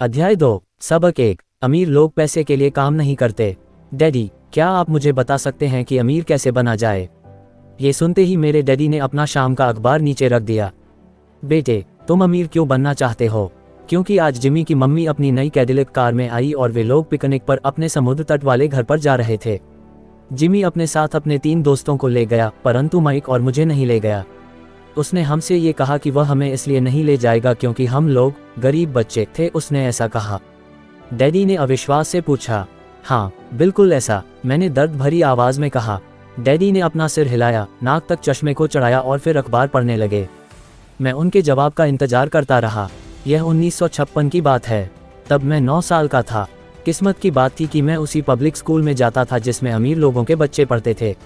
अध्याय 2 सबक 1 अमीर लोग पैसे के लिए काम नहीं करते। डैडी, क्या आप मुझे बता सकते हैं कि अमीर कैसे बना जाए? ये सुनते ही मेरे डैडी ने अपना शाम का अखबार नीचे रख दिया। बेटे, तुम अमीर क्यों बनना चाहते हो? क्योंकि आज जिमी की मम्मी अपनी नई कैडिलक कार में आई और वे लोग पिकनिक पर अपने समुद्र तट वाले घर पर जा रहे थे। जिमी अपने साथ अपने 3 दोस्तों को ले गया, परंतु माइक और मुझे नहीं ले गया। उसने हमसे ये कहा कि वह हमें इसलिए नहीं ले जाएगा क्योंकि हम लोग गरीब बच्चे थे। उसने ऐसा कहा। डैडी ने अविश्वास से पूछा। हाँ, बिल्कुल ऐसा, मैंने दर्द भरी आवाज में कहा। डैडी ने अपना सिर हिलाया, नाक तक चश्मे को चढ़ाया और फिर अखबार पढ़ने लगे। मैं उनके जवाब का इंतजार करता रहा। यह 1956 की बात है। तब मैं 9 साल का था। किस्मत की बात थी कि मैं उसी पब्लिक स्कूल में जाता था जिसमें अमीर लोगों के बच्चे पढ़ते थे।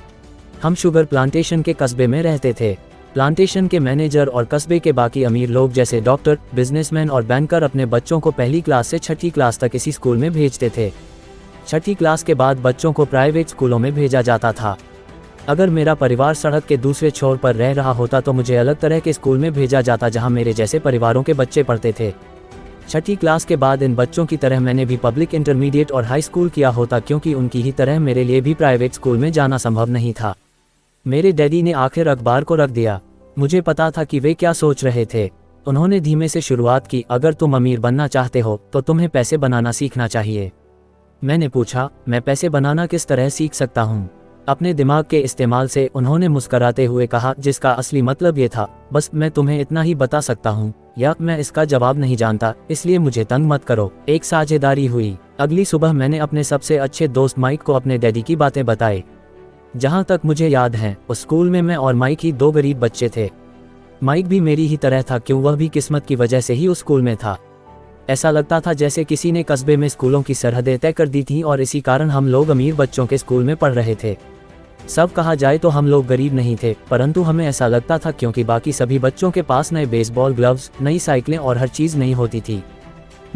हम शुगर प्लांटेशन के कस्बे में रहते थे। प्लांटेशन के मैनेजर और कस्बे के बाकी अमीर लोग जैसे डॉक्टर, बिजनेसमैन और बैंकर अपने बच्चों को पहली क्लास से 6ठी क्लास तक इसी स्कूल में भेजते थे। 6ठी क्लास के बाद बच्चों को प्राइवेट स्कूलों में भेजा जाता था। अगर मेरा परिवार सड़क के दूसरे छोर पर रह रहा होता तो मुझे अलग तरह के स्कूल में भेजा जाता जहां मेरे जैसे परिवारों के बच्चे पढ़ते थे। 6ठी क्लास के बाद इन बच्चों की तरह मैंने भी पब्लिक इंटरमीडिएट और हाई स्कूल किया होता, क्योंकि उनकी ही तरह मेरे लिए भी प्राइवेट स्कूल में जाना संभव नहीं था। मेरे डैडी ने आखिर अखबार को रख दिया। मुझे पता था कि वे क्या सोच रहे थे। उन्होंने धीमे से शुरुआत की, अगर तुम अमीर बनना चाहते हो तो तुम्हें पैसे बनाना सीखना चाहिए। मैंने पूछा, मैं पैसे बनाना किस तरह सीख सकता हूँ? अपने दिमाग के इस्तेमाल से उन्होंने मुस्कराते हुए कहा, जिसका असली मतलब ये था, बस मैं तुम्हें इतना ही बता सकता हूँ, या मैं इसका जवाब नहीं जानता, इसलिए मुझे तंग मत करो। एक साझेदारी हुई। अगली सुबह मैंने अपने सबसे अच्छे दोस्त माइक को अपने डैडी की बातें बताई। जहाँ तक मुझे याद है, उस स्कूल में मैं और माइक ही 2 गरीब बच्चे थे। माइक भी मेरी ही तरह था, क्यों वह भी किस्मत की वजह से ही उस स्कूल में था। ऐसा लगता था जैसे किसी ने कस्बे में स्कूलों की सरहदें तय कर दी थीं और इसी कारण हम लोग अमीर बच्चों के स्कूल में पढ़ रहे थे। सब कहा जाए तो हम लोग गरीब नहीं थे, परंतु हमें ऐसा लगता था क्योंकि बाकी सभी बच्चों के पास नए बेसबॉल ग्लव्स, नई साइकिलें और हर चीज़ नहीं होती थी।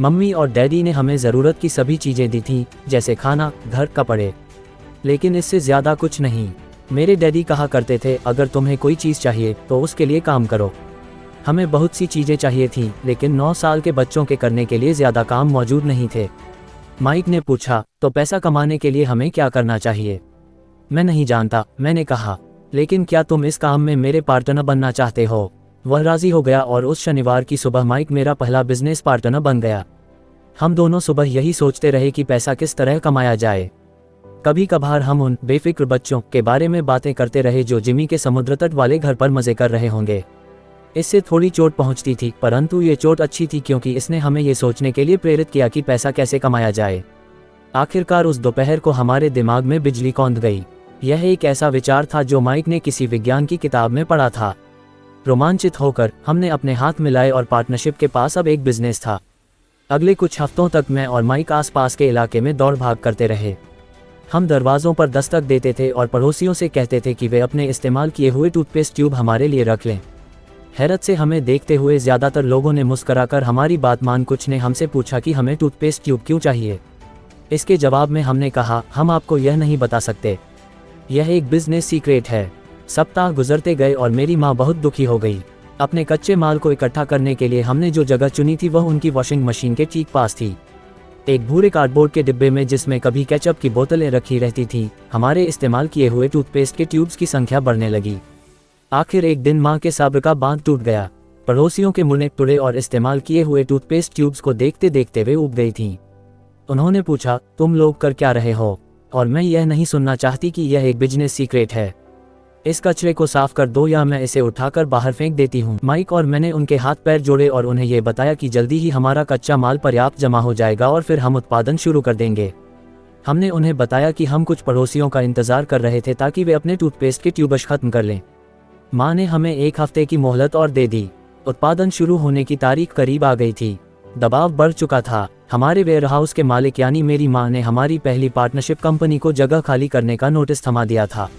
मम्मी और डैडी ने हमें ज़रूरत की सभी चीज़ें दी थीं, जैसे खाना, घर, कपड़े, लेकिन इससे ज़्यादा कुछ नहीं। मेरे डैडी कहा करते थे, अगर तुम्हें कोई चीज़ चाहिए तो उसके लिए काम करो। हमें बहुत सी चीज़ें चाहिए थीं, लेकिन 9 साल के बच्चों के करने के लिए ज़्यादा काम मौजूद नहीं थे। माइक ने पूछा, तो पैसा कमाने के लिए हमें क्या करना चाहिए? मैं नहीं जानता, मैंने कहा, लेकिन क्या तुम इस काम में मेरे पार्टनर बनना चाहते हो? वह राज़ी हो गया और उस शनिवार की सुबह माइक मेरा पहला बिजनेस पार्टनर बन गया। हम दोनों सुबह यही सोचते रहे कि पैसा किस तरह कमाया जाए। कभी कभार हम उन बेफिक्र बच्चों के बारे में बातें करते रहे जो जिमी के समुद्र तट वाले घर पर मजे कर रहे होंगे। इससे थोड़ी चोट पहुंचती थी, परंतु ये चोट अच्छी थी क्योंकि इसने हमें ये सोचने के लिए प्रेरित किया कि पैसा कैसे कमाया जाए। आखिरकार उस दोपहर को हमारे दिमाग में बिजली कौंध गई। यह एक ऐसा विचार था जो माइक ने किसी विज्ञान की किताब में पढ़ा था। रोमांचित होकर हमने अपने हाथ मिलाए और पार्टनरशिप के पास अब एक बिजनेस था। अगले कुछ हफ्तों तक मैं और माइक आसपास के इलाके में दौड़ भाग करते रहे। हम दरवाज़ों पर दस्तक देते थे और पड़ोसियों से कहते थे कि वे अपने इस्तेमाल किए हुए टूथपेस्ट ट्यूब हमारे लिए रख लें। हैरत से हमें देखते हुए ज़्यादातर लोगों ने मुस्कराकर हमारी बात मान कुछ ने हमसे पूछा कि हमें टूथपेस्ट ट्यूब क्यों चाहिए। इसके जवाब में हमने कहा, हम आपको यह नहीं बता सकते, यह एक बिजनेस सीक्रेट है। सप्ताह गुजरते गए और मेरी माँ बहुत दुखी हो गई। अपने कच्चे माल को इकट्ठा करने के लिए हमने जो जगह चुनी थी वह उनकी वॉशिंग मशीन के ठीक पास थी। एक भूरे कार्डबोर्ड के डिब्बे में जिसमें कभी केचप की बोतलें रखी रहती थीं, हमारे इस्तेमाल किए हुए टूथपेस्ट के ट्यूब्स की संख्या बढ़ने लगी। आखिर एक दिन माँ के सब्र का बांध टूट गया। पड़ोसियों के मुंह टुड़े और इस्तेमाल किए हुए टूथपेस्ट ट्यूब्स को देखते देखते वे उब गई थीं। उन्होंने पूछा, तुम लोग कर क्या रहे हो? और मैं यह नहीं सुनना चाहती कि यह एक बिजनेस सीक्रेट है। इस कचरे को साफ कर दो या मैं इसे उठाकर बाहर फेंक देती हूँ। माइक और मैंने उनके हाथ पैर जोड़े और उन्हें यह बताया कि जल्दी ही हमारा कच्चा माल पर्याप्त जमा हो जाएगा और फिर हम उत्पादन शुरू कर देंगे। हमने उन्हें बताया कि हम कुछ पड़ोसियों का इंतजार कर रहे थे ताकि वे अपने टूथपेस्ट के ट्यूब्स खत्म कर लें। माँ ने हमें 1 हफ्ते की मोहलत और दे दी। उत्पादन शुरू होने की तारीख करीब आ गई थी। दबाव बढ़ चुका था। हमारे वेयरहाउस के मालिक यानी मेरी माँ ने हमारी पहली पार्टनरशिप कंपनी को जगह खाली करने का नोटिस थमा दिया था।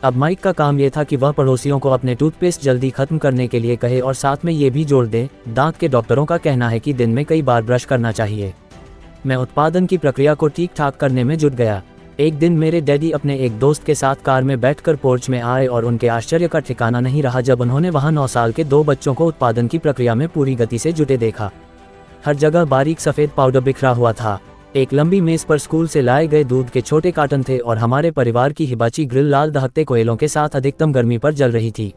अब माइक का काम यह था कि वह पड़ोसियों को अपने टूथपेस्ट जल्दी खत्म करने के लिए कहे और साथ में ये भी जोड़ दे, दांत के डॉक्टरों का कहना है कि दिन में कई बार ब्रश करना चाहिए। मैं उत्पादन की प्रक्रिया को ठीक ठाक करने में जुट गया। एक दिन मेरे डैडी अपने एक दोस्त के साथ कार में बैठकर पोर्च में आए और उनके आश्चर्य का ठिकाना नहीं रहा जब उन्होंने वहां 9 साल के 2 बच्चों को उत्पादन की प्रक्रिया में पूरी गति से जुटे देखा। हर जगह बारीक सफ़ेद पाउडर बिखरा हुआ था। एक लंबी मेज़ पर स्कूल से लाए गए दूध के छोटे कार्टन थे और हमारे परिवार की हिबाची ग्रिल लाल दहकते कोयलों के साथ अधिकतम गर्मी पर जल रही थी।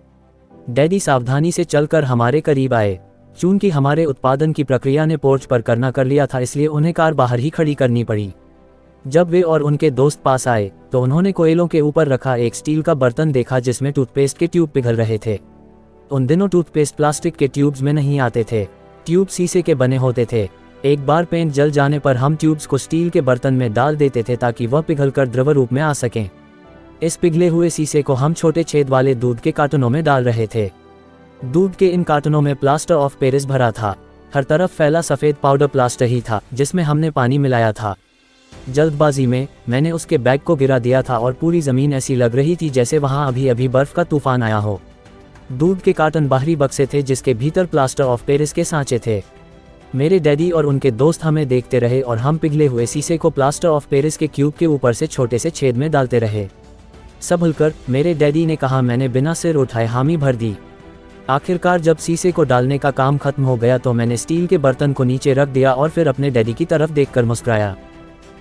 डैडी सावधानी से चलकर हमारे करीब आए। चूंकि हमारे उत्पादन की प्रक्रिया ने पोर्च पर करना कर लिया था, इसलिए उन्हें कार बाहर ही खड़ी करनी पड़ी। जब वे और उनके दोस्त पास आए तो उन्होंने कोयलों के ऊपर रखा एक स्टील का बर्तन देखा जिसमें टूथपेस्ट के ट्यूब पिघल रहे थे। उन दिनों टूथपेस्ट प्लास्टिक के ट्यूब्स में नहीं आते थे, ट्यूब शीशे के बने होते थे। एक बार पेंट जल जाने पर हम ट्यूब्स को स्टील के बर्तन में डाल देते थे ताकि वह पिघलकर द्रव रूप में आ सकें। इस पिघले हुए शीशे को हम छोटे छेद वाले दूध के कार्टनों में डाल रहे थे। दूध के इन कार्टनों में प्लास्टर ऑफ पेरिस भरा था। हर तरफ फैला सफ़ेद पाउडर प्लास्टर ही था जिसमें हमने पानी मिलाया था। जल्दबाजी में मैंने उसके बैग को गिरा दिया था और पूरी ज़मीन ऐसी लग रही थी जैसे वहाँ अभी अभी बर्फ़ का तूफान आया हो। दूध के कार्टन बाहरी बक्से थे जिसके भीतर प्लास्टर ऑफ पेरिस के सांचे थे। मेरे डैडी और उनके दोस्त हमें देखते रहे और हम पिघले हुए शीशे को प्लास्टर ऑफ पेरिस के क्यूब के ऊपर से छोटे से छेद में डालते रहे। संभलकर मेरे डैडी ने कहा। मैंने बिना सिर उठाए हामी भर दी। आखिरकार जब शीशे को डालने का काम खत्म हो गया तो मैंने स्टील के बर्तन को नीचे रख दिया और फिर अपने डैडी की तरफ देखकर मुस्कुराया।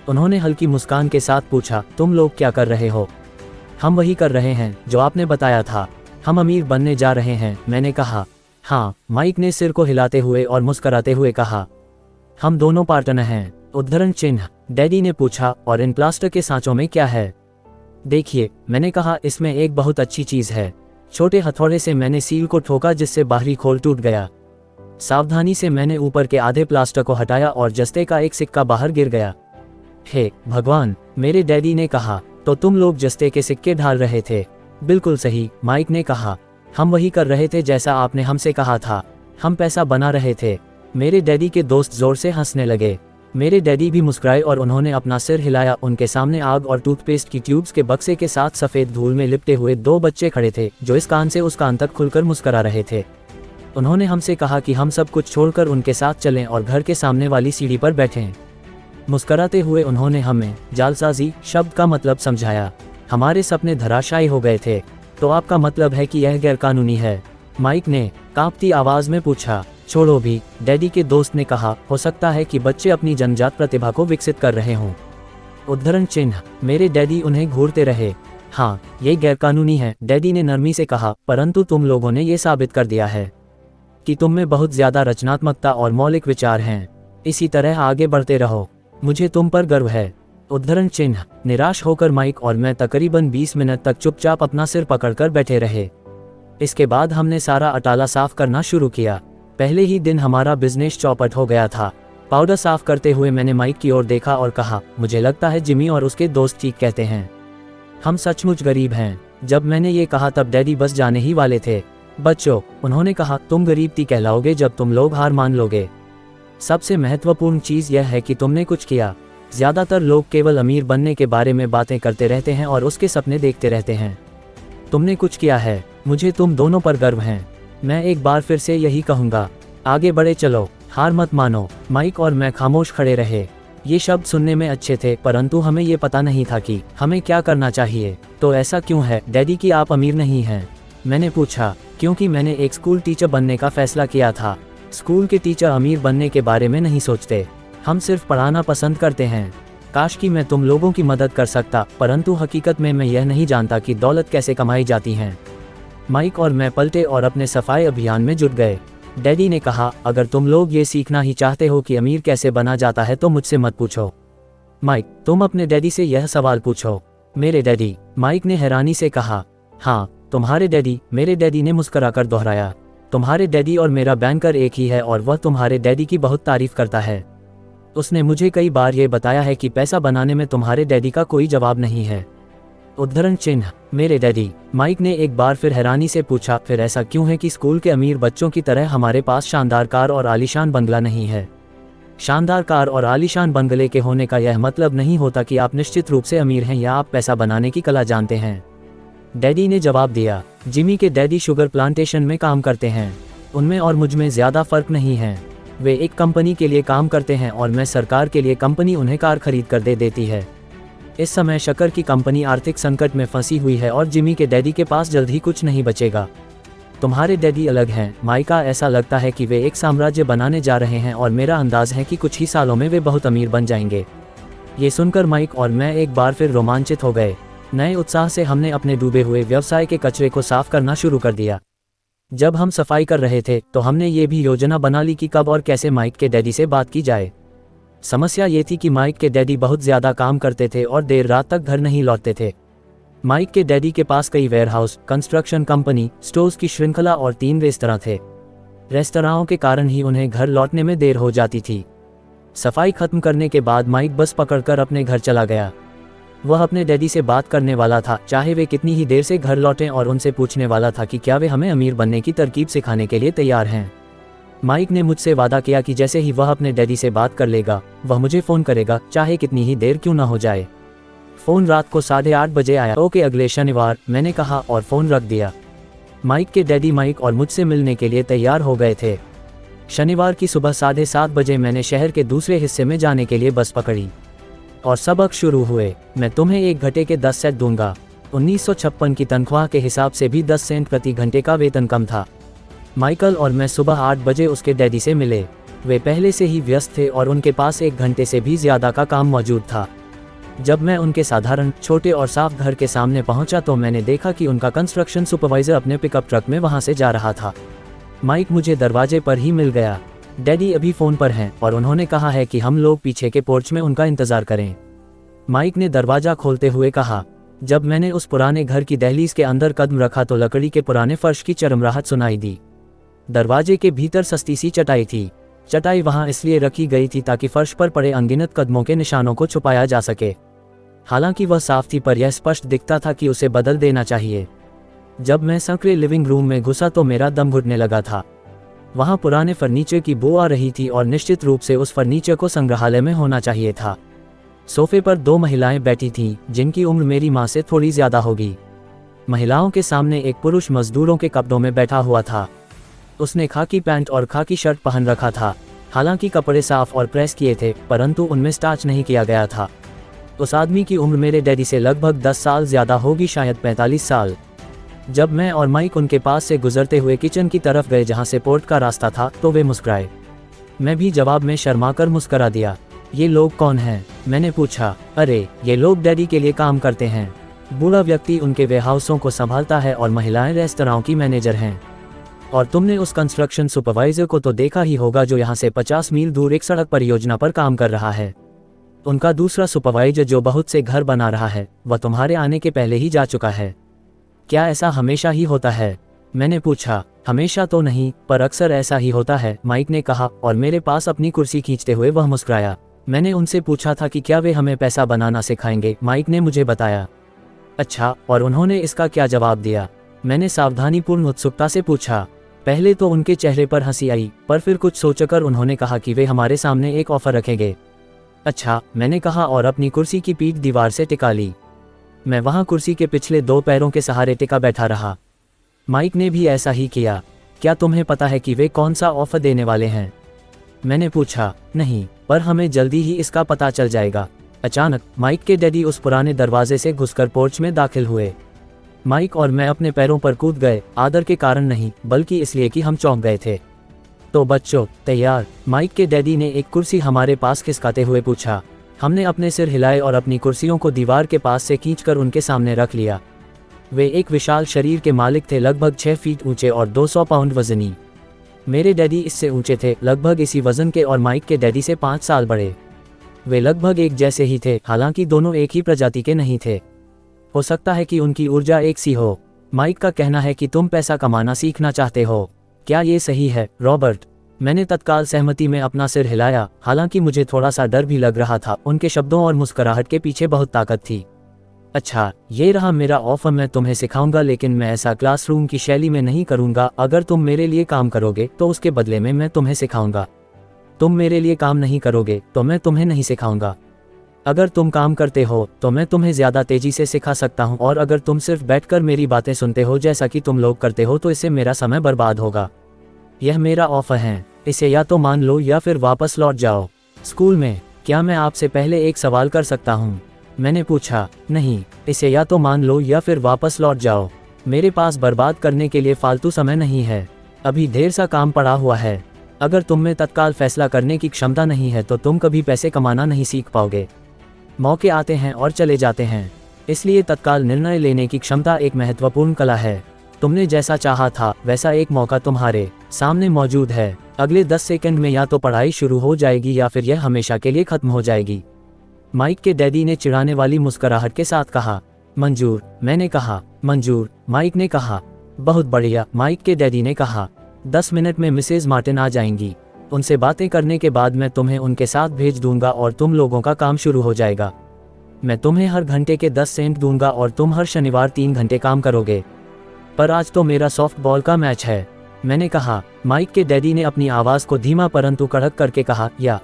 उन्होंने हल्की मुस्कान के साथ पूछा, तुम लोग क्या कर रहे हो? हम वही कर रहे हैं जो आपने बताया था, हम अमीर बनने जा रहे हैं, मैंने कहा। हाँ, माइक ने सिर को हिलाते हुए और मुस्कराते हुए कहा। हम दोनों पार्टनर हैं। उद्धरण चिन्ह। डैडी ने पूछा, और इन प्लास्टर के सांचों में क्या है? देखिए, मैंने कहा, इसमें एक बहुत अच्छी चीज़ है। छोटे हथौड़े से मैंने सील को ठोका जिससे बाहरी खोल टूट गया। सावधानी से मैंने ऊपर के आधे प्लास्टर को हटाया और जस्ते का एक सिक्का बाहर गिर गया। हे भगवान, मेरे डैडी ने कहा, तो तुम लोग जस्ते के सिक्के ढाल रहे थे? बिल्कुल सही, माइक ने कहा। हम वही कर रहे थे जैसा आपने हमसे कहा था। हम पैसा बना रहे थे। मेरे डैडी के दोस्त जोर से हंसने लगे। मेरे डैडी भी मुस्कुराए और उन्होंने अपना सिर हिलाया। उनके सामने आग और टूथपेस्ट की ट्यूब्स के बक्से के साथ सफ़ेद धूल में लिपटे हुए दो बच्चे खड़े थे जो इस कान से उस कान तक खुलकर मुस्करा रहे थे। उन्होंने हमसे कहा कि हम सब कुछ छोड़कर उनके साथ चलें और घर के सामने वाली सीढ़ी पर बैठें। मुस्कराते हुए उन्होंने हमें जालसाजी शब्द का मतलब समझाया। हमारे सपने धराशायी हो गए थे। तो आपका मतलब है कि यह गैरकानूनी है? माइक ने कांपती आवाज़ में पूछा। छोड़ो भी, डैडी के दोस्त ने कहा। हो सकता है कि बच्चे अपनी जन्मजात प्रतिभा को विकसित कर रहे हों। उद्धरण चिन्ह। मेरे डैडी उन्हें घूरते रहे। हाँ, ये गैरकानूनी है, डैडी ने नरमी से कहा, परंतु तुम लोगों ने ये साबित कर दिया है कि तुम में बहुत ज़्यादा रचनात्मकता और मौलिक विचार हैं। इसी तरह आगे बढ़ते रहो, मुझे तुम पर गर्व है। उद्धरण चिन्ह। निराश होकर माइक और मैं तकरीबन 20 मिनट तक चुपचाप अपना सिर पकड़कर बैठे रहे। इसके बाद हमने सारा अटाला साफ करना शुरू किया। पहले ही दिन हमारा बिजनेस चौपट हो गया था। पाउडर साफ करते हुए मैंने माइक की ओर देखा और कहा, मुझे लगता है जिमी और उसके दोस्त ठीक कहते हैं। हम सचमुच गरीब हैं। जब मैंने ये कहा तब डैडी बस जाने ही वाले थे। बच्चों, उन्होंने कहा, तुम गरीबती कहलाओगे जब तुम लोग हार मान लोगे। सबसे महत्वपूर्ण चीज़ यह है कि तुमने कुछ किया। ज़्यादातर लोग केवल अमीर बनने के बारे में बातें करते रहते हैं और उसके सपने देखते रहते हैं। तुमने कुछ किया है। मुझे तुम दोनों पर गर्व है। मैं एक बार फिर से यही कहूँगा, आगे बढ़े चलो, हार मत मानो। माइक और मैं खामोश खड़े रहे। ये शब्द सुनने में अच्छे थे, परंतु हमें ये पता नहीं था कि हमें क्या करना चाहिए। तो ऐसा क्यों है डैडी कि आप अमीर नहीं हैं? मैंने पूछा। क्योंकि मैंने एक स्कूल टीचर बनने का फैसला किया था। स्कूल के टीचर अमीर बनने के बारे में नहीं सोचते, हम सिर्फ पढ़ाना पसंद करते हैं। काश कि मैं तुम लोगों की मदद कर सकता, परंतु हकीकत में मैं यह नहीं जानता कि दौलत कैसे कमाई जाती है। माइक और मैं पलटे और अपने सफाई अभियान में जुट गए। डैडी ने कहा, अगर तुम लोग ये सीखना ही चाहते हो कि अमीर कैसे बना जाता है तो मुझसे मत पूछो। माइक, तुम अपने डैडी से यह सवाल पूछो। मेरे डैडी? माइक ने हैरानी से कहा। हाँ, तुम्हारे डैडी, मेरे डैडी ने मुस्कुराकर दोहराया। तुम्हारे डैडी और मेरा बैंकर एक ही है और वह तुम्हारे डैडी की बहुत तारीफ करता है। उसने मुझे कई बार ये बताया है कि पैसा बनाने में तुम्हारे डैडी का कोई जवाब नहीं है। उद्धरण चिन्ह। मेरे डैडी? माइक ने एक बार फिर हैरानी से पूछा। फिर ऐसा क्यों है कि स्कूल के अमीर बच्चों की तरह हमारे पास शानदार कार और आलीशान बंगला नहीं है? शानदार कार और आलीशान बंगले के होने का यह मतलब नहीं होता कि आप निश्चित रूप से अमीर हैं या आप पैसा बनाने की कला जानते हैं। डैडी ने जवाब दिया। जिमी के डैडी शुगर प्लांटेशन में काम करते हैं। उनमें और मुझ में ज़्यादा फर्क नहीं है। वे एक कंपनी के लिए काम करते हैं और मैं सरकार के लिए। कंपनी उन्हें कार खरीद कर दे देती है। इस समय शक्कर की कंपनी आर्थिक संकट में फंसी हुई है और जिमी के डैडी के पास जल्द ही कुछ नहीं बचेगा। तुम्हारे डैडी अलग हैं माइका, ऐसा लगता है कि वे एक साम्राज्य बनाने जा रहे हैं और मेरा अंदाज है कि कुछ ही सालों में वे बहुत अमीर बन जाएंगे। ये सुनकर माइक और मैं एक बार फिर रोमांचित हो गए। नए उत्साह से हमने अपने डूबे हुए व्यवसाय के कचरे को साफ करना शुरू कर दिया। जब हम सफाई कर रहे थे तो हमने ये भी योजना बना ली कि कब और कैसे माइक के डैडी से बात की जाए। समस्या ये थी कि माइक के डैडी बहुत ज़्यादा काम करते थे और देर रात तक घर नहीं लौटते थे। माइक के डैडी के पास कई वेयरहाउस, कंस्ट्रक्शन कंपनी, स्टोर्स की श्रृंखला और 3 रेस्तरां थे। रेस्तराओं के कारण ही उन्हें घर लौटने में देर हो जाती थी। सफाई खत्म करने के बाद माइक बस पकड़कर अपने घर चला गया। वह अपने डैडी से बात करने वाला था, चाहे वे कितनी ही देर से घर लौटें, और उनसे पूछने वाला था कि क्या वे हमें अमीर बनने की तरकीब सिखाने के लिए तैयार हैं। माइक ने मुझसे वादा किया कि जैसे ही वह अपने डैडी से बात कर लेगा वह मुझे फ़ोन करेगा, चाहे कितनी ही देर क्यों ना हो जाए। फ़ोन रात को 8:30 बजे आया। ओके, अगले शनिवार, मैंने कहा और फ़ोन रख दिया। माइक के डैडी माइक और मुझसे मिलने के लिए तैयार हो गए थे। शनिवार की सुबह 7:30 बजे मैंने शहर के दूसरे हिस्से में जाने के लिए बस पकड़ी और सबक शुरू हुए। मैं तुम्हें 1 घंटे के 10 सेंट दूंगा। 1956 की तनख्वाह के हिसाब से भी 10 सेंट प्रति घंटे का वेतन कम था। माइकल और मैं सुबह 8 बजे उसके डैडी से मिले। वे पहले से ही व्यस्त थे और उनके पास 1 घंटे से भी ज़्यादा का काम मौजूद था। जब मैं उनके साधारण, छोटे और साफ घर के सामने पहुंचा तो मैंने देखा कि उनका कंस्ट्रक्शन सुपरवाइज़र अपने पिकअप ट्रक में वहां से जा रहा था। माइक मुझे दरवाजे पर ही मिल गया। डैडी अभी फ़ोन पर हैं और उन्होंने कहा है कि हम लोग पीछे के पोर्च में उनका इंतज़ार करें। माइक ने दरवाज़ा खोलते हुए कहा। जब मैंने उस पुराने घर की दहलीज के अंदर कदम रखा तो लकड़ी के पुराने फर्श की चरमराहट सुनाई दी। दरवाजे के भीतर सस्ती सी चटाई थी। चटाई वहां इसलिए रखी गई थी ताकि फर्श पर पड़े अनगिनत कदमों के निशानों को छुपाया जा सके। हालांकि वह साफ थी, पर यह स्पष्ट दिखता था कि उसे बदल देना चाहिए। जब मैं संकरे लिविंग रूम में घुसा तो मेरा दम घुटने लगा था। वहां पुराने फर्नीचर की बू आ रही थी और निश्चित रूप से उस फर्नीचर को संग्रहालय में होना चाहिए था। सोफे पर 2 महिलाएं बैठी थीं, जिनकी उम्र मेरी माँ से थोड़ी ज्यादा होगी। महिलाओं के सामने एक पुरुष मजदूरों के कपड़ों में बैठा हुआ था। उसने खाकी पैंट और खाकी शर्ट पहन रखा था। हालांकि कपड़े साफ और प्रेस किए थे, परंतु उनमें स्टार्च नहीं किया गया था। उस आदमी की उम्र मेरे डैडी से लगभग 10 साल ज़्यादा होगी, शायद 45 साल। जब मैं और माइक उनके पास से गुजरते हुए किचन की तरफ गए जहां से पोर्ट का रास्ता था, तो वे मुस्कुराए। मैं भी जवाब में शर्माकर मुस्कुरा दिया। ये लोग कौन हैं? मैंने पूछा। अरे, ये लोग डैडी के लिए काम करते हैं। बूढ़ा व्यक्ति उनके वेयरहाउसों को संभालता है और महिलाएं रेस्तरां की मैनेजर हैं। और तुमने उस कंस्ट्रक्शन सुपरवाइजर को तो देखा ही होगा जो यहाँ से 50 मील दूर एक सड़क परियोजना पर काम कर रहा है। उनका दूसरा सुपरवाइजर जो बहुत से घर बना रहा है, वह तुम्हारे आने के पहले ही जा चुका है। क्या ऐसा हमेशा ही होता है? मैंने पूछा। हमेशा तो नहीं, पर अक्सर ऐसा ही होता है, माइक ने कहा और मेरे पास अपनी कुर्सी खींचते हुए वह मुस्कुराया। मैंने उनसे पूछा था कि क्या वे हमें पैसा बनाना सिखाएंगे। माइक ने मुझे बताया। अच्छा, और उन्होंने इसका क्या जवाब दिया? मैंने सावधानीपूर्ण उत्सुकता से पूछा। पहले तो उनके चेहरे पर हंसी आई, पर फिर कुछ सोचकर उन्होंने कहा कि वे हमारे सामने एक ऑफर रखेंगे। अच्छा, मैंने कहा और अपनी कुर्सी की पीठ दीवार से टिका ली। मैं वहां कुर्सी के पिछले 2 पैरों के सहारे टिका बैठा रहा। माइक ने भी ऐसा ही किया। क्या तुम्हें पता है कि वे कौन सा ऑफर देने वाले हैं? मैंने पूछा। नहीं, पर हमें जल्दी ही इसका पता चल जाएगा। अचानक माइक के डैडी उस पुराने दरवाजे से घुसकर पोर्च में दाखिल हुए। माइक और मैं अपने पैरों पर कूद गए, आदर के कारण नहीं, बल्कि इसलिए कि हम चौंक गए थे। तो बच्चों, तैयार? माइक के डैडी ने एक कुर्सी हमारे पास खिसकाते हुए पूछा। हमने अपने सिर हिलाए और अपनी कुर्सियों को दीवार के पास से खींचकर उनके सामने रख लिया। वे एक विशाल शरीर के मालिक थे, लगभग 6 फीट ऊंचे और 200 पाउंड वजनी। मेरे डैडी इससे ऊंचे थे, लगभग इसी वजन के, और माइक के डैडी से 5 साल बड़े। वे लगभग एक जैसे ही थे, हालांकि दोनों एक ही प्रजाति के नहीं थे। हो सकता है कि उनकी ऊर्जा एक सी हो। माइक का कहना है कि तुम पैसा कमाना सीखना चाहते हो। क्या ये सही है, रॉबर्ट? मैंने तत्काल सहमति में अपना सिर हिलाया, हालांकि मुझे थोड़ा सा डर भी लग रहा था। उनके शब्दों और मुस्कुराहट के पीछे बहुत ताकत थी। अच्छा, ये रहा मेरा ऑफर। मैं तुम्हें सिखाऊंगा, लेकिन मैं ऐसा क्लासरूम की शैली में नहीं करूंगा। अगर तुम मेरे लिए काम करोगे तो उसके बदले में मैं तुम्हें सिखाऊंगा। तुम मेरे लिए काम नहीं करोगे तो मैं तुम्हें नहीं सिखाऊंगा। अगर तुम काम करते हो तो मैं तुम्हें ज़्यादा तेज़ी से सिखा सकता हूं, और अगर तुम सिर्फ बैठकर मेरी बातें सुनते हो जैसा कि तुम लोग करते हो तो इससे मेरा समय बर्बाद होगा। यह मेरा ऑफर है, इसे या तो मान लो या फिर वापस लौट जाओ। स्कूल में, क्या मैं आपसे पहले एक सवाल कर सकता हूँ? मैंने पूछा। नहीं, इसे या तो मान लो या फिर वापस लौट जाओ। मेरे पास बर्बाद करने के लिए फालतू समय नहीं है। अभी ढेर सा काम पड़ा हुआ है। अगर तुम में तत्काल फैसला करने की क्षमता नहीं है तो तुम कभी पैसे कमाना नहीं सीख पाओगे। मौके आते हैं और चले जाते हैं, इसलिए तत्काल निर्णय लेने की क्षमता एक महत्वपूर्ण कला है। तुमने जैसा चाहा था वैसा एक मौका तुम्हारे सामने मौजूद है। अगले 10 सेकंड में या तो पढ़ाई शुरू हो जाएगी या फिर यह हमेशा के लिए खत्म हो जाएगी। माइक के डैडी ने चिढ़ाने वाली मुस्कुराहट के साथ कहा। मंजूर, मैंने कहा। मंजूर, माइक ने कहा। बहुत बढ़िया, माइक के डैडी ने कहा। 10 मिनट में मिसेज मार्टिन आ जाएंगी। उनसे बातें करने के बाद मैं तुम्हें उनके साथ भेज दूंगा और तुम लोगों का काम शुरू हो जाएगा। मैं तुम्हें हर घंटे के 10 सेंट दूंगा और तुम हर शनिवार 3 घंटे काम करोगे। पर आज तो मेरा सॉफ्टबॉल का मैच है, मैंने कहा। माइक के डैडी ने अपनी आवाज़ को धीमा परंतु कड़क करके कहा। या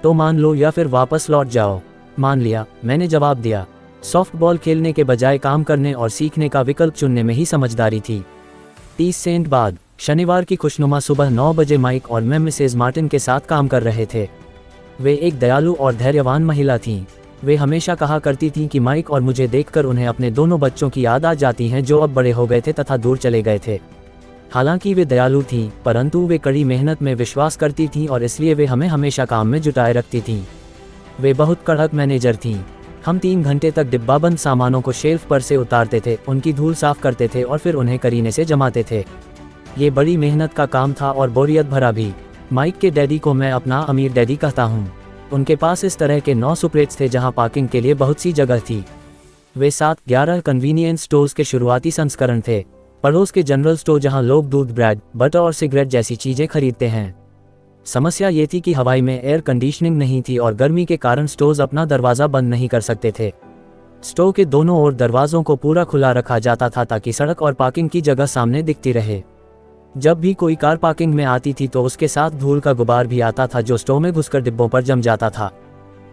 तो मान लो या फिर वापस लौट जाओ। मान लिया, मैंने जवाब दिया। सॉफ्टबॉल खेलने के बजाय काम करने और सीखने का विकल्प चुनने में ही समझदारी थी। 30 सेंट बाद शनिवार की खुशनुमा सुबह 9 बजे माइक और मैं मिसेज मार्टिन के साथ काम कर रहे थे। वे एक दयालु और धैर्यवान महिला थीं। वे हमेशा कहा करती थीं कि माइक और मुझे देखकर उन्हें अपने दोनों बच्चों की याद आ जाती हैं जो अब बड़े हो गए थे तथा दूर चले गए थे। हालांकि वे दयालु थीं, परंतु वे कड़ी मेहनत में विश्वास करती थीं और इसलिए वे हमें हमेशा काम में जुटाए रखती थीं। वे बहुत कड़क मैनेजर थीं। हम 3 घंटे तक डिब्बाबंद सामानों को शेल्फ पर से उतारते थे, उनकी धूल साफ करते थे और फिर उन्हें करीने से जमाते थे। ये बड़ी मेहनत का काम था और बोरियत भरा भी। माइक के डैडी को मैं अपना अमीर डैडी कहता हूँ। उनके पास इस तरह के 9 सुपरेट्स थे जहाँ पार्किंग के लिए बहुत सी जगह थी। वे 7-11 कन्वीनियंस स्टोर्स के शुरुआती संस्करण थे। पड़ोस के जनरल स्टोर जहाँ लोग दूध, ब्रेड, बटर और सिगरेट जैसी चीज़ें खरीदते हैं। समस्या ये थी कि हवाई में एयर कंडीशनिंग नहीं थी और गर्मी के कारण स्टोर्स अपना दरवाज़ा बंद नहीं कर सकते थे। स्टोर के दोनों ओर दरवाज़ों को पूरा खुला रखा जाता था ताकि सड़क और पार्किंग की जगह सामने दिखती रहे। जब भी कोई कार पार्किंग में आती थी तो उसके साथ धूल का गुबार भी आता था जो स्टोर में घुसकर डिब्बों पर जम जाता था।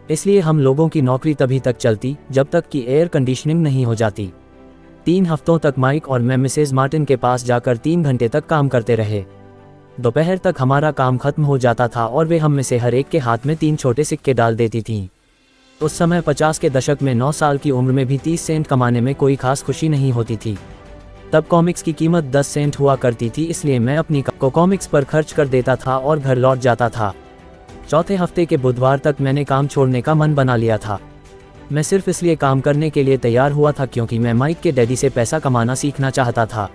इसलिए हम लोगों की नौकरी तभी तक चलती जब तक कि एयर कंडीशनिंग नहीं हो जाती। 3 हफ्तों तक माइक और मैं मिसेज मार्टिन के पास जाकर 3 घंटे तक काम करते रहे। दोपहर तक हमारा काम खत्म हो जाता था और वे हम में से हर एक के हाथ में 3 छोटे सिक्के डाल देती थीं। उस समय 50 के दशक में 9 साल की उम्र में भी 30 सेंट कमाने में कोई खास खुशी नहीं होती थी। तब कॉमिक्स की कीमत 10 सेंट हुआ करती थी, इसलिए मैं अपनी को कॉमिक्स पर खर्च कर देता था और घर लौट जाता था। चौथे हफ्ते के बुधवार तक मैंने काम छोड़ने का मन बना लिया था। मैं सिर्फ इसलिए काम करने के लिए तैयार हुआ था क्योंकि मैं माइक के डैडी से पैसा कमाना सीखना चाहता था।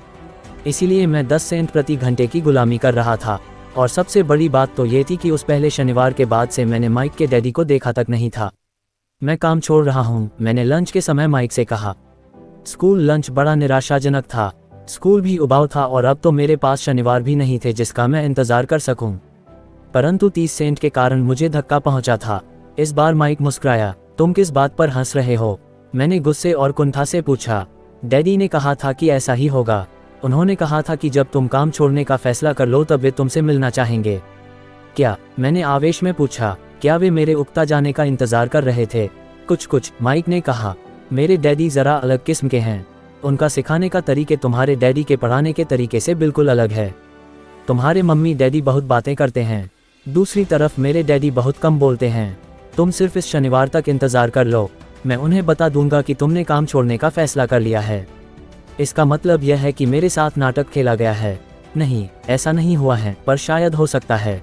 इसीलिए मैं 10 सेंट प्रति घंटे की गुलामी कर रहा था। और सबसे बड़ी बात तो ये थी कि उस पहले शनिवार के बाद से मैंने माइक के डैडी को देखा तक नहीं था। मैं काम छोड़ रहा हूँ, मैंने लंच के समय माइक से कहा। स्कूल लंच बड़ा निराशाजनक था। स्कूल भी उबाऊ था और अब तो मेरे पास शनिवार भी नहीं थे जिसका मैं इंतज़ार कर सकूं। परंतु 30 सेंट के कारण मुझे धक्का पहुंचा था। इस बार माइक मुस्कुराया। तुम किस बात पर हंस रहे हो? मैंने गुस्से और कुंठा से पूछा। डैडी ने कहा था कि ऐसा ही होगा। उन्होंने कहा था कि जब तुम काम छोड़ने का फैसला कर लो तब वे तुमसे मिलना चाहेंगे। क्या? मैंने आवेश में पूछा। क्या वे मेरे उकता जाने का इंतज़ार कर रहे थे? कुछ, माइक ने कहा। मेरे डैडी ज़रा अलग किस्म के हैं। उनका सिखाने का तरीके तुम्हारे डैडी के पढ़ाने के तरीके से बिल्कुल अलग है। तुम्हारे मम्मी डैडी बहुत बातें करते हैं। दूसरी तरफ मेरे डैडी बहुत कम बोलते हैं। तुम सिर्फ इस शनिवार तक इंतज़ार कर लो। मैं उन्हें बता दूंगा कि तुमने काम छोड़ने का फैसला कर लिया है। इसका मतलब यह है कि मेरे साथ नाटक खेला गया है। नहीं, ऐसा नहीं हुआ है, पर शायद हो सकता है।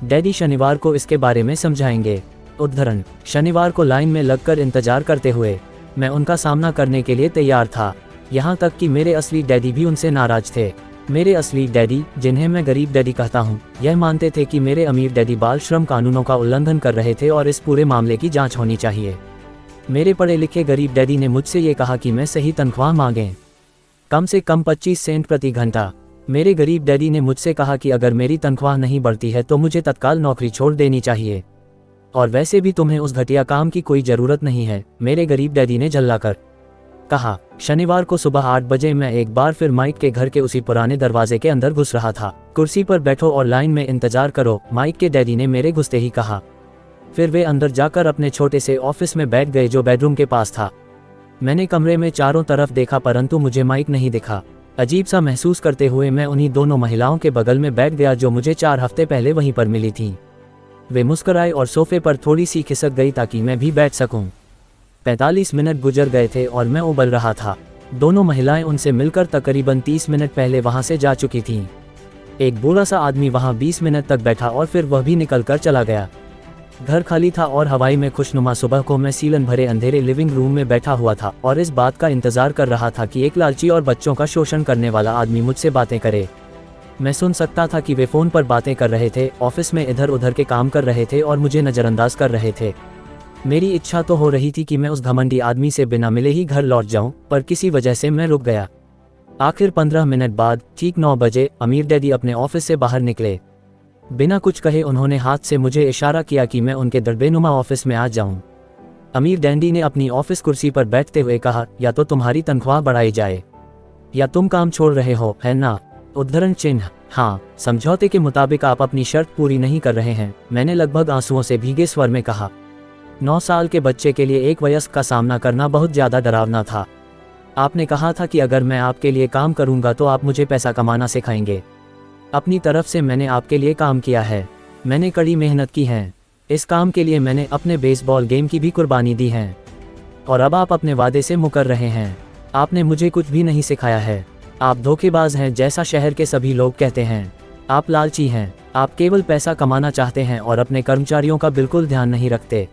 डैडी शनिवार को इसके बारे में समझाएंगे। उद्धरण, शनिवार को लाइन में लगकर इंतजार करते हुए मैं उनका सामना करने के लिए तैयार था। यहाँ तक कि मेरे असली डैडी भी उनसे नाराज थे। मेरे असली डैडी, जिन्हें मैं गरीब डैडी कहता हूँ, यह मानते थे कि मेरे अमीर डैडी बाल श्रम कानूनों का उल्लंघन कर रहे थे और इस पूरे मामले की जांच होनी चाहिए। मेरे पढ़े लिखे गरीब डैडी ने मुझसे ये कहा कि मैं सही तनख्वाह मांगें, कम से कम 25 सेंट प्रति घंटा। मेरे गरीब डैडी ने मुझसे कहा कि अगर मेरी तनख्वाह नहीं बढ़ती है तो मुझे तत्काल नौकरी छोड़ देनी चाहिए। और वैसे भी तुम्हें उस घटिया काम की कोई ज़रूरत नहीं है, मेरे गरीब डैडी ने झल्लाकर कहा। शनिवार को सुबह 8 बजे मैं एक बार फिर माइक के घर के उसी पुराने दरवाजे के अंदर घुस रहा था। कुर्सी पर बैठो और लाइन में इंतजार करो, माइक के डैडी ने मेरे घुसते ही कहा। फिर वे अंदर जाकर अपने छोटे से ऑफिस में बैठ गए जो बेडरूम के पास था। मैंने कमरे में चारों तरफ देखा परंतु मुझे माइक नहीं दिखा। अजीब सा महसूस करते हुए मैं उन्हीं दोनों महिलाओं के बगल में बैठ गया जो मुझे 4 हफ्ते पहले वहीं पर मिली थीं। वे मुस्कुराए और सोफे पर थोड़ी सी खिसक गई ताकि मैं भी बैठ सकूं। 45 मिनट गुजर गए थे और मैं उबल रहा था। दोनों महिलाएं उनसे मिलकर तकरीबन 30 मिनट पहले वहां से जा चुकी थीं। एक बूढ़ा सा आदमी वहां 20 मिनट तक बैठा और फिर वह भी निकलकर चला गया। घर खाली था और हवाई में खुशनुमा सुबह को मैं सीलन भरे अंधेरे लिविंग रूम में बैठा हुआ था और इस बात का इंतजार कर रहा था कि एक लालची और बच्चों का शोषण करने वाला आदमी मुझसे बातें करे। मैं सुन सकता था कि वे फ़ोन पर बातें कर रहे थे, ऑफिस में इधर उधर के काम कर रहे थे और मुझे नज़रअंदाज कर रहे थे। मेरी इच्छा तो हो रही थी कि मैं उस घमंडी आदमी से बिना मिले ही घर लौट जाऊं, पर किसी वजह से मैं रुक गया। आखिर 15 मिनट बाद ठीक 9 बजे अमीर डैडी अपने ऑफिस से बाहर निकले। बिना कुछ कहे उन्होंने हाथ से मुझे इशारा किया कि मैं उनके दरबेनुमा ऑफिस में आ जाऊं। अमीर डैडी ने अपनी ऑफिस कुर्सी पर बैठते हुए कहा, या तो तुम्हारी तनख्वाह बढ़ाई जाए या तुम काम छोड़ रहे हो, है ना? उद्धरण चिन्ह। हाँ, समझौते के मुताबिक आप अपनी शर्त पूरी नहीं कर रहे हैं, मैंने लगभग आंसुओं से भीगे स्वर में कहा। 9 साल के बच्चे के लिए एक वयस्क का सामना करना बहुत ज़्यादा डरावना था। आपने कहा था कि अगर मैं आपके लिए काम करूंगा तो आप मुझे पैसा कमाना सिखाएंगे। अपनी तरफ से मैंने आपके लिए काम किया है, मैंने कड़ी मेहनत की है। इस काम के लिए मैंने अपने बेसबॉल गेम की भी कुर्बानी दी है और अब आप अपने वादे से मुकर रहे हैं। आपने मुझे कुछ भी नहीं सिखाया है। आप धोखेबाज हैं, जैसा शहर के सभी लोग कहते हैं। आप लालची हैं, आप केवल पैसा कमाना चाहते हैं और अपने कर्मचारियों का बिल्कुल ध्यान नहीं रखते।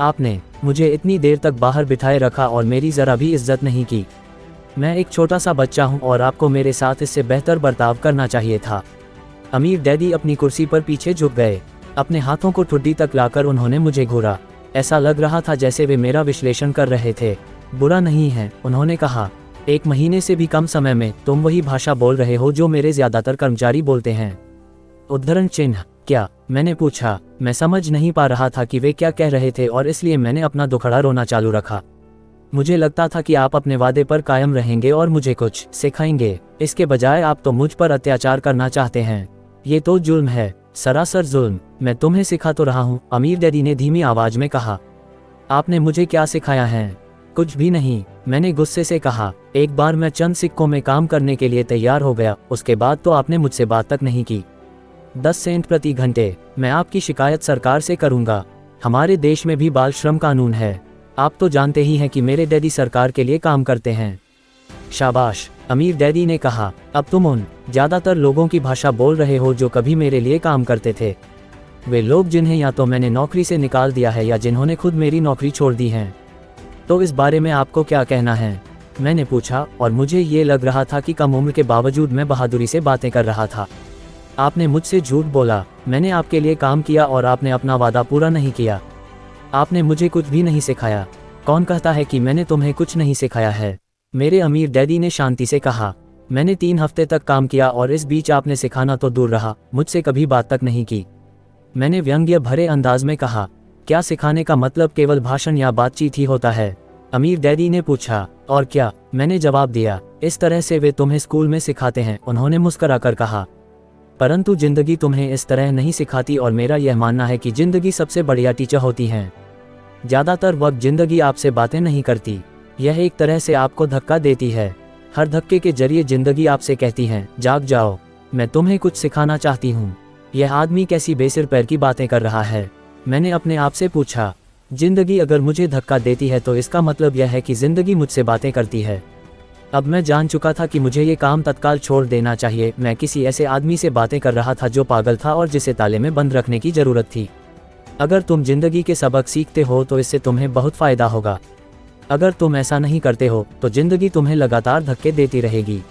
आपने मुझे इतनी देर तक बाहर बिठाए रखा और मेरी ज़रा भी इज्जत नहीं की। मैं एक छोटा सा बच्चा हूं और आपको मेरे साथ इससे बेहतर बर्ताव करना चाहिए था। अमीर डैडी अपनी कुर्सी पर पीछे झुक गए। अपने हाथों को ठुड्डी तक लाकर उन्होंने मुझे घूरा। ऐसा लग रहा था जैसे वे मेरा विश्लेषण कर रहे थे। बुरा नहीं है, उन्होंने कहा। 1 महीने से भी कम समय में तुम वही भाषा बोल रहे हो जो मेरे ज़्यादातर कर्मचारी बोलते हैं। उद्धरण चिन्ह। क्या? मैंने पूछा। मैं समझ नहीं पा रहा था कि वे क्या कह रहे थे और इसलिए मैंने अपना दुखड़ा रोना चालू रखा। मुझे लगता था कि आप अपने वादे पर कायम रहेंगे और मुझे कुछ सिखाएंगे। इसके बजाय आप तो मुझ पर अत्याचार करना चाहते हैं। ये तो जुल्म है, सरासर जुल्म। मैं तुम्हें सिखा तो रहा हूँ, अमीर डैडी ने धीमी आवाज में कहा। आपने मुझे क्या सिखाया है? कुछ भी नहीं, मैंने गुस्से से कहा। एक बार मैं चंद सिक्कों में काम करने के लिए तैयार हो गया, उसके बाद तो आपने मुझसे बात तक नहीं की। 10 सेंट प्रति घंटे। मैं आपकी शिकायत सरकार से करूंगा। हमारे देश में भी बाल श्रम कानून है। आप तो जानते ही हैं कि मेरे डैडी सरकार के लिए काम करते हैं। शाबाश, अमीर डैडी ने कहा। अब तुम उन ज़्यादातर लोगों की भाषा बोल रहे हो जो कभी मेरे लिए काम करते थे। वे लोग जिन्हें या तो मैंने नौकरी से निकाल दिया है या जिन्होंने खुद मेरी नौकरी छोड़ दी है। तो इस बारे में आपको क्या कहना है? मैंने पूछा और मुझे ये लग रहा था कि कम उम्र के बावजूद मैं बहादुरी से बातें कर रहा था। आपने मुझसे झूठ बोला। मैंने आपके लिए काम किया और आपने अपना वादा पूरा नहीं किया। आपने मुझे कुछ भी नहीं सिखाया। कौन कहता है कि मैंने तुम्हें कुछ नहीं सिखाया है? मेरे अमीर डैडी ने शांति से कहा। मैंने 3 हफ्ते तक काम किया और इस बीच आपने सिखाना तो दूर रहा, मुझसे कभी बात तक नहीं की। मैंने व्यंग्य भरे अंदाज में कहा। क्या सिखाने का मतलब केवल भाषण या बातचीत ही होता है? अमीर डैडी ने पूछा। और क्या? मैंने जवाब दिया। इस तरह से वे तुम्हें स्कूल में सिखाते हैं, उन्होंने मुस्कुराकर कहा। परंतु जिंदगी तुम्हें इस तरह नहीं सिखाती और मेरा यह मानना है कि जिंदगी सबसे बढ़िया टीचर होती है। ज़्यादातर वक्त जिंदगी आपसे बातें नहीं करती, यह एक तरह से आपको धक्का देती है। हर धक्के के जरिए जिंदगी आपसे कहती है, जाग जाओ, मैं तुम्हें कुछ सिखाना चाहती हूँ। यह आदमी कैसी बेसिर पैर की बातें कर रहा है? मैंने अपने आप से पूछा। जिंदगी अगर मुझे धक्का देती है तो इसका मतलब यह है कि जिंदगी मुझसे बातें करती है। अब मैं जान चुका था कि मुझे ये काम तत्काल छोड़ देना चाहिए। मैं किसी ऐसे आदमी से बातें कर रहा था जो पागल था और जिसे ताले में बंद रखने की ज़रूरत थी। अगर तुम जिंदगी के सबक सीखते हो तो इससे तुम्हें बहुत फ़ायदा होगा। अगर तुम ऐसा नहीं करते हो तो जिंदगी तुम्हें लगातार धक्के देती रहेगी।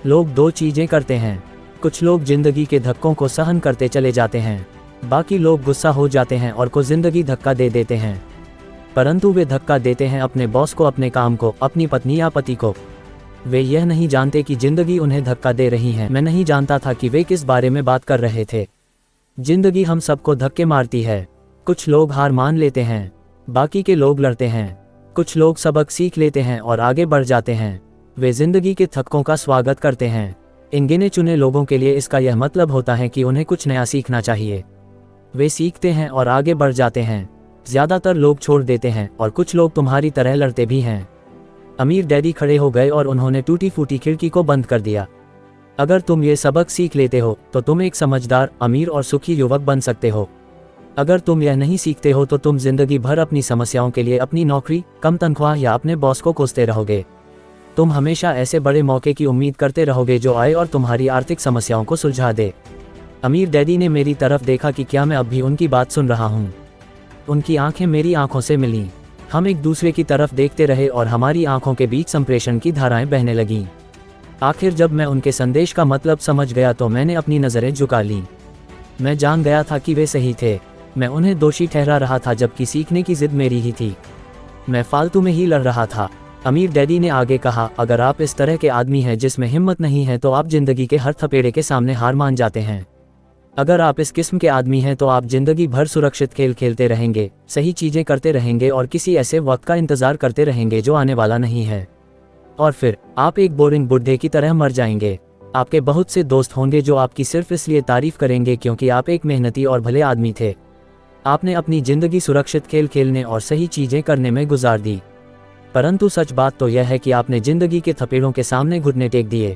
लोग 2 चीज़ें करते हैं। कुछ लोग जिंदगी के धक्कों को सहन करते चले जाते हैं, बाकी लोग गुस्सा हो जाते हैं और को जिंदगी धक्का दे देते हैं। परंतु वे धक्का देते हैं अपने बॉस को, अपने काम को, अपनी पत्नी या पति को। वे यह नहीं जानते कि जिंदगी उन्हें धक्का दे रही है। मैं नहीं जानता था कि वे किस बारे में बात कर रहे थे। जिंदगी हम सबको धक्के मारती है। कुछ लोग हार मान लेते हैं, बाकी के लोग लड़ते हैं। कुछ लोग सबक सीख लेते हैं और आगे बढ़ जाते हैं। वे जिंदगी के धक्कों का स्वागत करते हैं। इन गिने चुने लोगों के लिए इसका यह मतलब होता है कि उन्हें कुछ नया सीखना चाहिए। वे सीखते हैं और आगे बढ़ जाते हैं। ज़्यादातर लोग छोड़ देते हैं और कुछ लोग तुम्हारी तरह लड़ते भी हैं। अमीर डैडी खड़े हो गए और उन्होंने टूटी फूटी खिड़की को बंद कर दिया। अगर तुम ये सबक सीख लेते हो तो तुम एक समझदार, अमीर और सुखी युवक बन सकते हो। अगर तुम यह नहीं सीखते हो तो तुम जिंदगी भर अपनी समस्याओं के लिए अपनी नौकरी, कम तनख्वाह या अपने बॉस को कोसते रहोगे। तुम हमेशा ऐसे बड़े मौके की उम्मीद करते रहोगे जो आए और तुम्हारी आर्थिक समस्याओं को सुलझा दे। अमीर डैडी ने मेरी तरफ देखा कि क्या मैं अब भी उनकी बात सुन रहा हूँ। उनकी आंखें मेरी आंखों से मिलीं। हम एक दूसरे की तरफ देखते रहे और हमारी आंखों के बीच संप्रेषण की धाराएं बहने लगीं। आखिर जब मैं उनके संदेश का मतलब समझ गया तो मैंने अपनी नज़रें झुका लीं। मैं जान गया था कि वे सही थे। मैं उन्हें दोषी ठहरा रहा था जबकि सीखने की जिद मेरी ही थी। मैं फालतू में ही लड़ रहा था। अमीर डैडी ने आगे कहा, अगर आप इस तरह के आदमी हैं जिसमें हिम्मत नहीं है तो आप जिंदगी के हर थपेड़े के सामने हार मान जाते हैं। अगर आप इस किस्म के आदमी हैं तो आप जिंदगी भर सुरक्षित खेल खेलते रहेंगे, सही चीज़ें करते रहेंगे और किसी ऐसे वक्त का इंतज़ार करते रहेंगे जो आने वाला नहीं है। और फिर आप एक बोरिंग बुढ़े की तरह मर जाएंगे। आपके बहुत से दोस्त होंगे जो आपकी सिर्फ इसलिए तारीफ करेंगे क्योंकि आप एक मेहनती और भले आदमी थे। आपने अपनी ज़िंदगी सुरक्षित खेल खेलने और सही चीज़ें करने में गुजार दी। परंतु सच बात तो यह है कि आपने ज़िंदगी के थपेड़ों के सामने घुटने टेक दिए।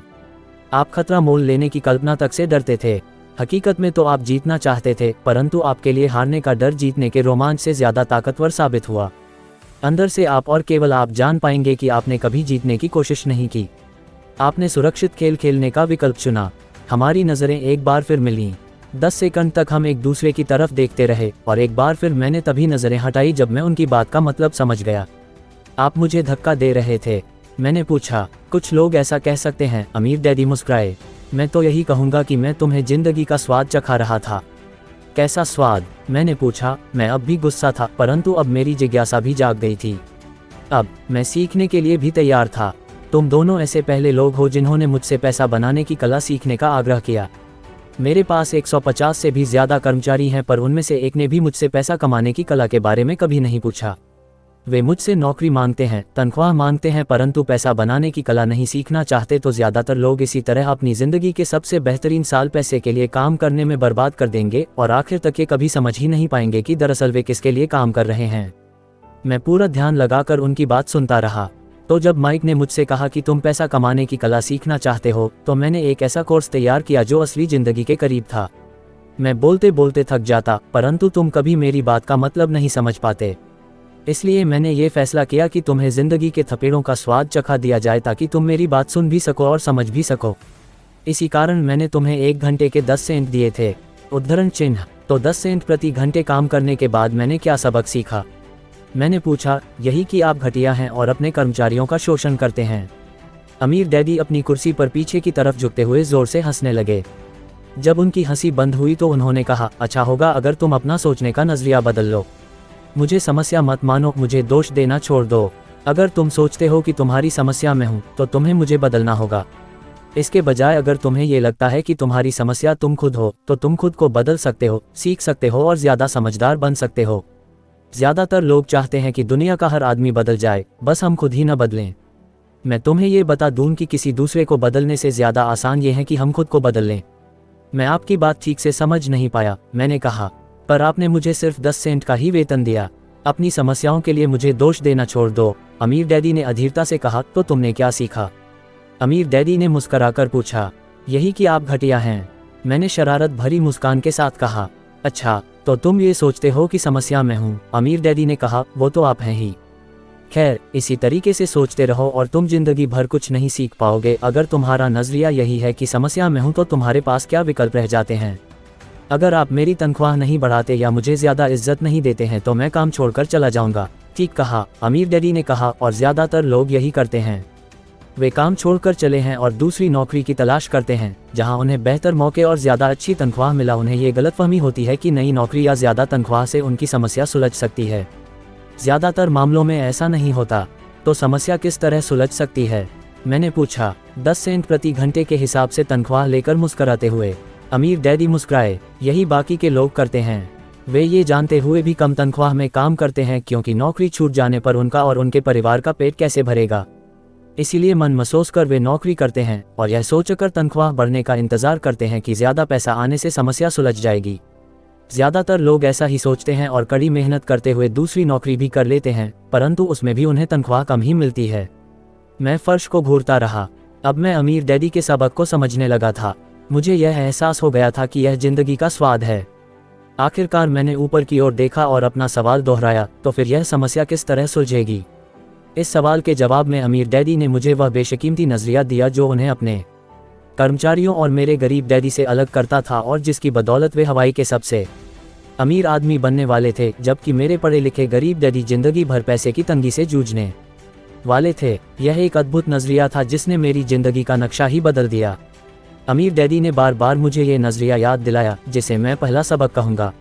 आप खतरा मोल लेने की कल्पना तक से डरते थे। हकीकत में तो आप जीतना चाहते थे, परंतु आपके लिए हारने का डर जीतने के रोमांच से ज़्यादा ताकतवर साबित हुआ। अंदर से आप और केवल आप जान पाएंगे कि आपने कभी जीतने की कोशिश नहीं की। आपने सुरक्षित खेल खेलने का विकल्प चुना। हमारी नज़रें एक बार फिर मिलीं। 10 सेकंड तक हम एक दूसरे की तरफ देखते रहे और एक बार फिर मैंने तभी नज़रें हटाई जब मैं उनकी बात का मतलब समझ गया। आप मुझे धक्का दे रहे थे? मैंने पूछा। कुछ लोग ऐसा कह सकते हैं, अमीर डैडी मुस्कुराए। मैं तो यही कहूँगा कि मैं तुम्हें जिंदगी का स्वाद चखा रहा था। कैसा स्वाद? मैंने पूछा। मैं अब भी गुस्सा था, परंतु अब मेरी जिज्ञासा भी जाग गई थी। अब मैं सीखने के लिए भी तैयार था। तुम दोनों ऐसे पहले लोग हो जिन्होंने मुझसे पैसा बनाने की कला सीखने का आग्रह किया। मेरे पास 150 से भी ज़्यादा कर्मचारी हैं, पर उनमें से एक ने भी मुझसे पैसा कमाने की कला के बारे में कभी नहीं पूछा। वे मुझसे नौकरी मांगते हैं, तनख्वाह मांगते हैं, परंतु पैसा बनाने की कला नहीं सीखना चाहते। तो ज़्यादातर लोग इसी तरह अपनी ज़िंदगी के सबसे बेहतरीन साल पैसे के लिए काम करने में बर्बाद कर देंगे और आखिर तक ये कभी समझ ही नहीं पाएंगे कि दरअसल वे किसके लिए काम कर रहे हैं। मैं पूरा ध्यान लगाकर उनकी बात सुनता रहा। तो जब माइक ने मुझसे कहा कि तुम पैसा कमाने की कला सीखना चाहते हो, तो मैंने एक ऐसा कोर्स तैयार किया जो असली ज़िंदगी के करीब था। मैं बोलते बोलते थक जाता, परंतु तुम कभी मेरी बात का मतलब नहीं समझ पाते। इसलिए मैंने ये फैसला किया कि तुम्हें ज़िंदगी के थपेड़ों का स्वाद चखा दिया जाए ताकि तुम मेरी बात सुन भी सको और समझ भी सको। इसी कारण मैंने तुम्हें 1 घंटे के 10 सेंट दिए थे। उद्धरण चिन्ह। तो 10 सेंट प्रति घंटे काम करने के बाद मैंने क्या सबक सीखा? मैंने पूछा। यही कि आप घटिया हैं और अपने कर्मचारियों का शोषण करते हैं। अमीर डैडी अपनी कुर्सी पर पीछे की तरफ झुकते हुए ज़ोर से हंसने लगे। जब उनकी हंसी बंद हुई तो उन्होंने कहा, अच्छा होगा अगर तुम अपना सोचने का नज़रिया बदल लो। मुझे समस्या मत मानो, मुझे दोष देना छोड़ दो। अगर तुम सोचते हो कि तुम्हारी समस्या मैं हूँ तो तुम्हें मुझे बदलना होगा। इसके बजाय अगर तुम्हें ये लगता है कि तुम्हारी समस्या तुम खुद हो तो तुम खुद को बदल सकते हो, सीख सकते हो और ज़्यादा समझदार बन सकते हो। ज़्यादातर लोग चाहते हैं कि दुनिया का हर आदमी बदल जाए, बस हम खुद ही न बदलें। मैं तुम्हें ये बता दूं कि किसी दूसरे को बदलने से ज़्यादा आसान ये है कि हम खुद को बदल लें। मैं आपकी बात ठीक से समझ नहीं पाया, मैंने कहा। पर आपने मुझे सिर्फ 10 सेंट का ही वेतन दिया। अपनी समस्याओं के लिए मुझे दोष देना छोड़ दो। अमीर डैडी ने अधीरता से कहा। तो तुमने क्या सीखा? अमीर डैडी ने मुस्कराकर पूछा। यही कि आप घटिया हैं। मैंने शरारत भरी मुस्कान के साथ कहा। अच्छा, तो तुम ये सोचते हो कि समस्या मैं हूँ? अमीर डैडी ने कहा। वो तो आप हैं ही। खैर, इसी तरीके से सोचते रहो और तुम जिंदगी भर कुछ नहीं सीख पाओगे। अगर तुम्हारा नज़रिया यही है कि समस्या मैं हूँ तो तुम्हारे पास क्या विकल्प रह जाते हैं? अगर आप मेरी तनख्वाह नहीं बढ़ाते या मुझे ज़्यादा इज्जत नहीं देते हैं तो मैं काम छोड़कर चला जाऊंगा। ठीक कहा, अमीर डैडी ने कहा, और ज़्यादातर लोग यही करते हैं। वे काम छोड़कर चले हैं और दूसरी नौकरी की तलाश करते हैं जहां उन्हें बेहतर मौके और ज़्यादा अच्छी तनख्वाह मिला। उन्हें ये गलतफहमी होती है कि नई नौकरी या ज़्यादा तनख्वाह से उनकी समस्या सुलझ सकती है। ज़्यादातर मामलों में ऐसा नहीं होता। तो समस्या किस तरह सुलझ सकती है? मैंने पूछा। 10 सेंट प्रति घंटे के हिसाब से तनख्वाह लेकर मुस्कराते हुए। अमीर डैडी मुस्कुराए। यही बाकी के लोग करते हैं। वे ये जानते हुए भी कम तनख्वाह में काम करते हैं क्योंकि नौकरी छूट जाने पर उनका और उनके परिवार का पेट कैसे भरेगा। इसीलिए मन महसूस कर वे नौकरी करते हैं और यह सोचकर तनख्वाह बढ़ने का इंतजार करते हैं कि ज़्यादा पैसा आने से समस्या सुलझ जाएगी। ज़्यादातर लोग ऐसा ही सोचते हैं और कड़ी मेहनत करते हुए दूसरी नौकरी भी कर लेते हैं, परंतु उसमें भी उन्हें तनख्वाह कम ही मिलती है। मैं फर्श को घूरता रहा। अब मैं अमीर डैडी के सबक को समझने लगा था। मुझे यह एहसास हो गया था कि यह जिंदगी का स्वाद है। आखिरकार मैंने ऊपर की ओर देखा और अपना सवाल दोहराया, तो फिर यह समस्या किस तरह सुलझेगी? इस सवाल के जवाब में अमीर डैडी ने मुझे वह बेशकीमती नज़रिया दिया जो उन्हें अपने कर्मचारियों और मेरे गरीब डैडी से अलग करता था और जिसकी बदौलत वे हवाई के सबसे अमीर आदमी बनने वाले थे, जबकि मेरे पढ़े लिखे गरीब डैडी जिंदगी भर पैसे की तंगी से जूझने वाले थे। यह एक अद्भुत नज़रिया था जिसने मेरी जिंदगी का नक्शा ही बदल दिया। अमीर डैडी ने बार बार मुझे ये नज़रिया याद दिलाया, जिसे मैं पहला सबक कहूँगा।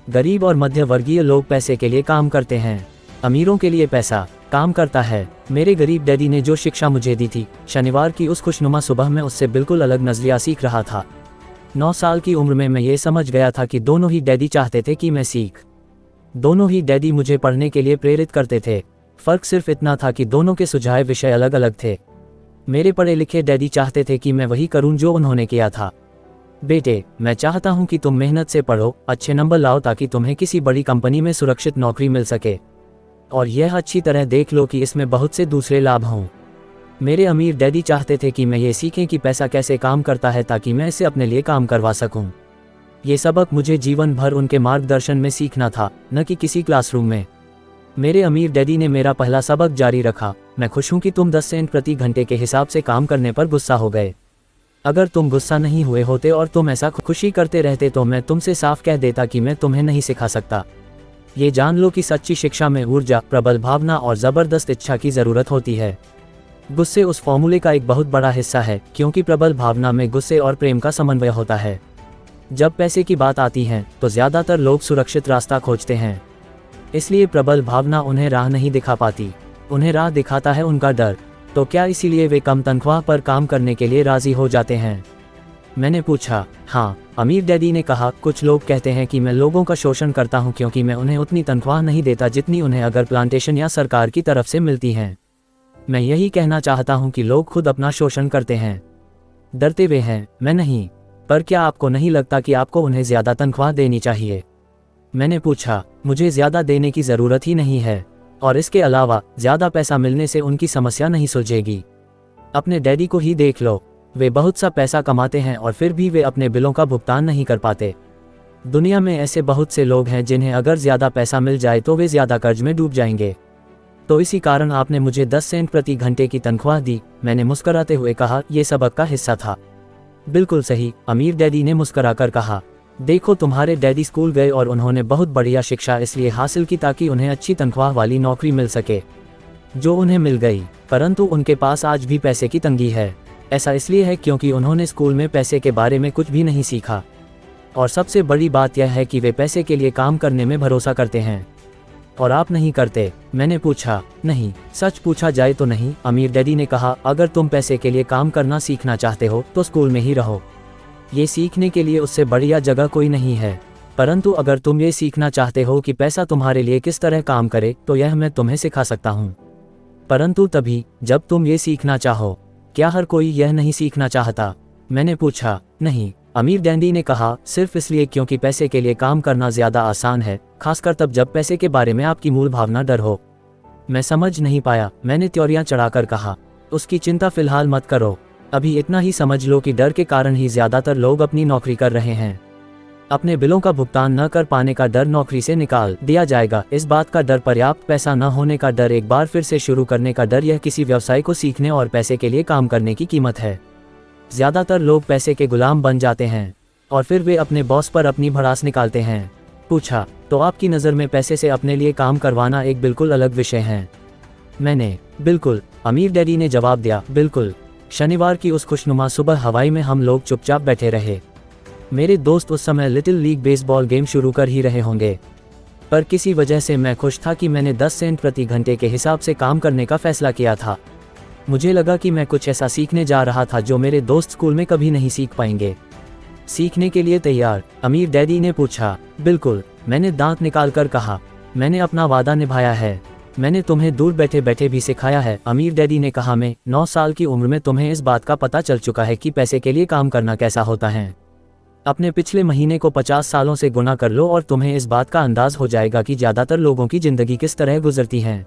गरीब और मध्य वर्गीय लोग पैसे के लिए काम करते हैं, अमीरों के लिए पैसा काम करता है। मेरे गरीब डैडी ने जो शिक्षा मुझे दी थी, शनिवार की उस खुशनुमा सुबह में उससे बिल्कुल अलग नज़रिया सीख रहा था। 9 साल की उम्र में मैं ये समझ गया था कि दोनों ही डैडी चाहते थे कि मैं सीख। दोनों ही डैडी मुझे पढ़ने के लिए प्रेरित करते थे। फ़र्क सिर्फ इतना था कि दोनों के सुझाए विषय अलग अलग थे। मेरे पढ़े लिखे डैडी चाहते थे कि मैं वही करूं जो उन्होंने किया था। बेटे, मैं चाहता हूं कि तुम मेहनत से पढ़ो, अच्छे नंबर लाओ ताकि तुम्हें किसी बड़ी कंपनी में सुरक्षित नौकरी मिल सके, और यह अच्छी तरह देख लो कि इसमें बहुत से दूसरे लाभ हों। मेरे अमीर डैडी चाहते थे कि मैं ये सीखें कि पैसा कैसे काम करता है ताकि मैं इसे अपने लिए काम करवा सकूं। ये सबक मुझे जीवन भर उनके मार्गदर्शन में सीखना था, न कि किसी क्लासरूम में। मेरे अमीर डैडी ने मेरा पहला सबक जारी रखा। मैं खुश हूं कि तुम 10 सेंट प्रति घंटे के हिसाब से काम करने पर गुस्सा हो गए। अगर तुम गुस्सा नहीं हुए होते और तुम ऐसा खुशी करते रहते तो मैं तुमसे साफ कह देता कि मैं तुम्हें नहीं सिखा सकता। ये जान लो कि सच्ची शिक्षा में ऊर्जा, प्रबल भावना और ज़बरदस्त इच्छा की ज़रूरत होती है। गुस्से उस फॉर्मूले का एक बहुत बड़ा हिस्सा है, क्योंकि प्रबल भावना में गुस्से और प्रेम का समन्वय होता है। जब पैसे की बात आती है तो ज़्यादातर लोग सुरक्षित रास्ता खोजते हैं, इसलिए प्रबल भावना उन्हें राह नहीं दिखा पाती। उन्हें राह दिखाता है उनका डर। तो क्या इसीलिए वे कम तनख्वाह पर काम करने के लिए राज़ी हो जाते हैं? मैंने पूछा। हाँ, अमीर डैडी ने कहा, कुछ लोग कहते हैं कि मैं लोगों का शोषण करता हूँ क्योंकि मैं उन्हें उतनी तनख्वाह नहीं देता जितनी उन्हें अगर प्लांटेशन या सरकार की तरफ से मिलती हैं। मैं यही कहना चाहता हूँ कि लोग खुद अपना शोषण करते हैं, डरते हुए हैं, मैं नहीं। पर क्या आपको नहीं लगता कि आपको उन्हें ज़्यादा तनख्वाह देनी चाहिए? मैंने पूछा। मुझे ज़्यादा देने की ज़रूरत ही नहीं है, और इसके अलावा ज़्यादा पैसा मिलने से उनकी समस्या नहीं सुलझेगी। अपने डैडी को ही देख लो, वे बहुत सा पैसा कमाते हैं और फिर भी वे अपने बिलों का भुगतान नहीं कर पाते। दुनिया में ऐसे बहुत से लोग हैं जिन्हें अगर ज़्यादा पैसा मिल जाए तो वे ज़्यादा कर्ज में डूब जाएंगे। तो इसी कारण आपने मुझे 10 सेंट प्रति घंटे की तनख्वाह दी, मैंने मुस्कराते हुए कहा। यह सबक का हिस्सा था। बिल्कुल सही, अमीर डैडी ने मुस्कराकर कहा। देखो, तुम्हारे डैडी स्कूल गए और उन्होंने बहुत बढ़िया शिक्षा इसलिए हासिल की ताकि उन्हें अच्छी तनख्वाह वाली नौकरी मिल सके, जो उन्हें मिल गई। परंतु उनके पास आज भी पैसे की तंगी है। ऐसा इसलिए है क्योंकि उन्होंने स्कूल में पैसे के बारे में कुछ भी नहीं सीखा, और सबसे बड़ी बात यह है कि वे पैसे के लिए काम करने में भरोसा करते हैं, और आप नहीं करते। मैंने पूछा। नहीं, सच पूछा जाए तो नहीं, अमीर डैडी ने कहा। अगर तुम पैसे के लिए काम करना सीखना चाहते हो तो स्कूल में ही रहो, ये सीखने के लिए उससे बढ़िया जगह कोई नहीं है। परंतु अगर तुम ये सीखना चाहते हो कि पैसा तुम्हारे लिए किस तरह काम करे तो यह मैं तुम्हें सिखा सकता हूँ, परंतु तभी जब तुम ये सीखना चाहो। क्या हर कोई यह नहीं सीखना चाहता? मैंने पूछा। नहीं, अमीर डैडी ने कहा, सिर्फ इसलिए क्योंकि पैसे के लिए काम करना ज़्यादा आसान है, खासकर तब जब पैसे के बारे में आपकी मूल भावना डर हो। मैं समझ नहीं पाया, मैंने त्योरियां चढ़ाकर कहा। उसकी चिंता फिलहाल मत करो, अभी इतना ही समझ लो कि डर के कारण ही ज़्यादातर लोग अपनी नौकरी कर रहे हैं। अपने बिलों का भुगतान न कर पाने का डर नौकरी से निकाल दिया जाएगा, इस बात का डर, पर्याप्त पैसा न होने का डर, एक बार फिर से शुरू करने का डर, यह किसी व्यवसाय को सीखने और पैसे के लिए काम करने की कीमत है। ज़्यादातर लोग पैसे के गुलाम बन जाते हैं और फिर वे अपने बॉस पर अपनी भड़ास निकालते हैं। पूछा। तो आपकी नज़र में पैसे से अपने लिए काम करवाना एक बिल्कुल अलग विषय है? मैंने। बिल्कुल, अमीर डैडी ने जवाब दिया। बिल्कुल। शनिवार की उस खुशनुमा सुबह हवाई में हम लोग चुपचाप बैठे रहे। मेरे दोस्त उस समय लिटिल लीग बेसबॉल गेम शुरू कर ही रहे होंगे, पर किसी वजह से मैं खुश था कि मैंने 10 सेंट प्रति घंटे के हिसाब से काम करने का फैसला किया था। मुझे लगा कि मैं कुछ ऐसा सीखने जा रहा था जो मेरे दोस्त स्कूल में कभी नहीं सीख पाएंगे। सीखने के लिए तैयार? अमीर डैडी ने पूछा। बिल्कुल, मैंने दांत निकालकर कहा। मैंने अपना वादा निभाया है, मैंने तुम्हें दूर बैठे बैठे भी सिखाया है। अमीर डैडी ने कहा। मैं 9 साल की उम्र में तुम्हें इस बात का पता चल चुका है कि पैसे के लिए काम करना कैसा होता है। अपने पिछले महीने को 50 सालों से गुना कर लो और तुम्हें इस बात का अंदाज हो जाएगा कि ज़्यादातर लोगों की ज़िंदगी किस तरह गुजरती है।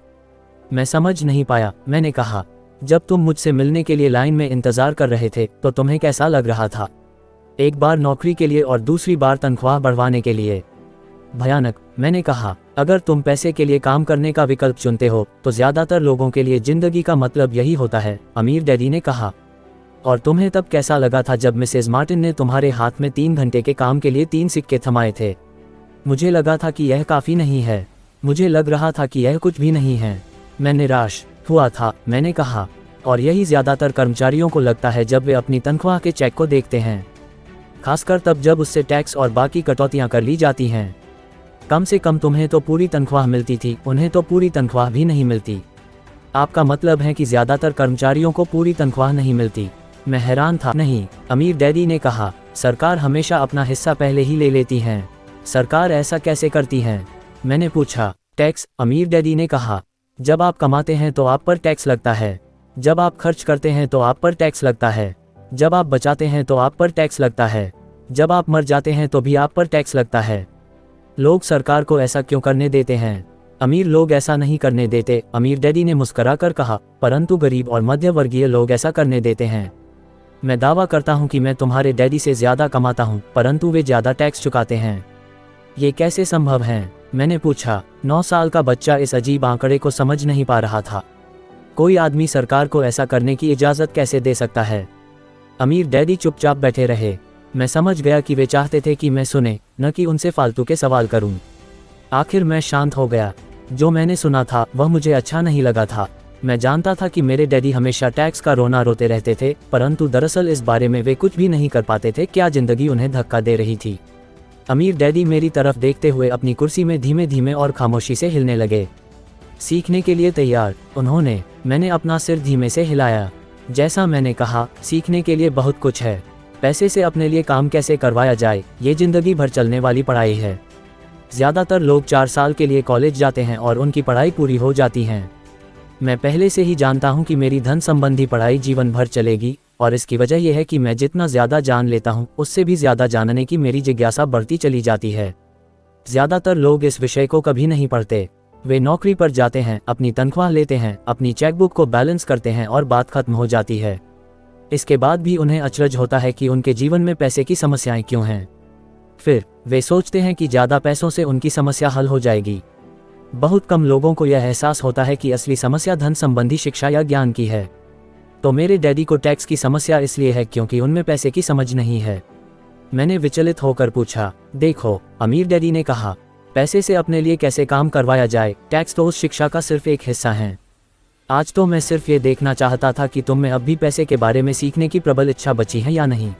मैं समझ नहीं पाया, मैंने कहा। जब तुम मुझसे मिलने के लिए लाइन में इंतज़ार कर रहे थे तो तुम्हें कैसा लग रहा था? एक बार नौकरी के लिए और दूसरी बार तनख्वाह बढ़वाने के लिए। भयानक, मैंने कहा। अगर तुम पैसे के लिए काम करने का विकल्प चुनते हो तो ज़्यादातर लोगों के लिए जिंदगी का मतलब यही होता है, अमीर डैडी ने कहा। और तुम्हें तब कैसा लगा था जब मिसेज मार्टिन ने तुम्हारे हाथ में 3 घंटे के काम के लिए 3 सिक्के थमाए थे? मुझे लगा था कि यह काफ़ी नहीं है। मुझे लग रहा था कि यह कुछ भी नहीं है। मैं निराश हुआ था, मैंने कहा। और यही ज़्यादातर कर्मचारियों को लगता है जब वे अपनी तनख्वाह के चेक को देखते हैं, खासकर तब जब उससे टैक्स और बाकी कटौतियां कर ली जाती हैं। कम से कम तुम्हें तो पूरी तनख्वाह मिलती थी, उन्हें तो पूरी तनख्वाह भी नहीं मिलती। आपका मतलब है कि ज़्यादातर कर्मचारियों को पूरी तनख्वाह नहीं मिलती? मैं हैरान था। नहीं, अमीर डैडी ने कहा, सरकार हमेशा अपना हिस्सा पहले ही ले लेती हैं। सरकार ऐसा कैसे करती है? मैंने पूछा। टैक्स, अमीर डैडी ने कहा। जब आप कमाते हैं तो आप पर टैक्स लगता है, जब आप खर्च करते हैं तो आप पर टैक्स लगता है, जब आप बचाते हैं तो आप पर टैक्स लगता है, जब आप मर जाते हैं तो भी आप पर टैक्स लगता है। लोग सरकार को ऐसा क्यों करने देते हैं? अमीर लोग ऐसा नहीं करने देते, अमीर डैडी ने मुस्कुराकर कहा, परंतु गरीब और मध्य वर्गीय लोग ऐसा करने देते हैं। मैं दावा करता हूं कि मैं तुम्हारे डैडी से ज़्यादा कमाता हूं, परंतु वे ज़्यादा टैक्स चुकाते हैं। ये कैसे संभव है? मैंने पूछा। 9 साल का बच्चा इस अजीब आंकड़े को समझ नहीं पा रहा था। कोई आदमी सरकार को ऐसा करने की इजाज़त कैसे दे सकता है? अमीर डैडी चुपचाप बैठे रहे। मैं समझ गया कि वे चाहते थे कि मैं सुने, न कि उनसे फालतू के सवाल करूं। आखिर मैं शांत हो गया। जो मैंने सुना था वह मुझे अच्छा नहीं लगा था। मैं जानता था कि मेरे डैडी हमेशा टैक्स का रोना रोते रहते थे, परंतु दरअसल इस बारे में वे कुछ भी नहीं कर पाते थे। क्या जिंदगी उन्हें धक्का दे रही थी? अमीर डैडी मेरी तरफ देखते हुए अपनी कुर्सी में धीमे धीमे और खामोशी से हिलने लगे। सीखने के लिए तैयार? उन्होंने। मैंने अपना सिर धीमे से हिलाया। जैसा मैंने कहा, सीखने के लिए बहुत कुछ है। पैसे से अपने लिए काम कैसे करवाया जाए, ये जिंदगी भर चलने वाली पढ़ाई है। ज़्यादातर लोग 4 साल के लिए कॉलेज जाते हैं और उनकी पढ़ाई पूरी हो जाती हैं। मैं पहले से ही जानता हूं कि मेरी धन संबंधी पढ़ाई जीवन भर चलेगी, और इसकी वजह यह है कि मैं जितना ज़्यादा जान लेता हूं, उससे भी ज़्यादा जानने की मेरी जिज्ञासा बढ़ती चली जाती है। ज़्यादातर लोग इस विषय को कभी नहीं पढ़ते। वे नौकरी पर जाते हैं, अपनी तनख्वाह लेते हैं, अपनी चेकबुक को बैलेंस करते हैं और बात खत्म हो जाती है। इसके बाद भी उन्हें अचरज होता है कि उनके जीवन में पैसे की समस्याएं क्यों हैं। फिर वे सोचते हैं कि ज़्यादा पैसों से उनकी समस्या हल हो जाएगी। बहुत कम लोगों को यह एहसास होता है कि असली समस्या धन संबंधी शिक्षा या ज्ञान की है। तो मेरे डैडी को टैक्स की समस्या इसलिए है क्योंकि उनमें पैसे की समझ नहीं है। मैंने विचलित होकर पूछा। देखो, अमीर डैडी ने कहा, पैसे से अपने लिए कैसे काम करवाया जाए, टैक्स तो उस शिक्षा का सिर्फ एक हिस्सा है। आज तो मैं सिर्फ ये देखना चाहता था कि तुम में अब भी पैसे के बारे में सीखने की प्रबल इच्छा बची है या नहीं।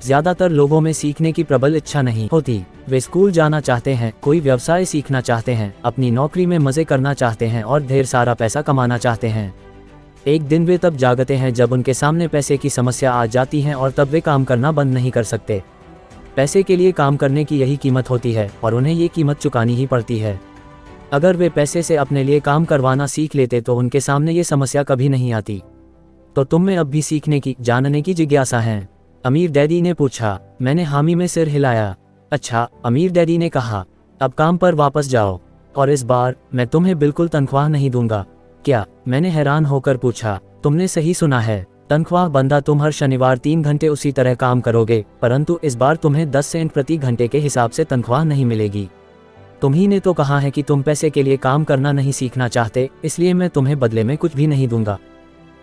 ज़्यादातर लोगों में सीखने की प्रबल इच्छा नहीं होती। वे स्कूल जाना चाहते हैं, कोई व्यवसाय सीखना चाहते हैं, अपनी नौकरी में मज़े करना चाहते हैं और ढेर सारा पैसा कमाना चाहते हैं। एक दिन वे तब जागते हैं जब उनके सामने पैसे की समस्या आ जाती है और तब वे काम करना बंद नहीं कर सकते। पैसे के लिए काम करने की यही कीमत होती है और उन्हें ये कीमत चुकानी ही पड़ती है। अगर वे पैसे से अपने लिए काम करवाना सीख लेते तो उनके सामने ये समस्या कभी नहीं आती। तो तुम में अब भी सीखने की, जानने की जिज्ञासा है? अमीर डैडी ने पूछा। मैंने हामी में सिर हिलाया। अच्छा, अमीर डैडी ने कहा, अब काम पर वापस जाओ, और इस बार मैं तुम्हें बिल्कुल तनख्वाह नहीं दूंगा। क्या? मैंने हैरान होकर पूछा। तुमने सही सुना है, तनख्वाह बंदा। तुम हर शनिवार 3 घंटे उसी तरह काम करोगे, परंतु इस बार तुम्हें 10 सेंट प्रति घंटे के हिसाब से तनख्वाह नहीं मिलेगी। तुम्ही ने तो कहा है कि तुम पैसे के लिए काम करना नहीं सीखना चाहते, इसलिए मैं तुम्हें बदले में कुछ भी नहीं दूंगा।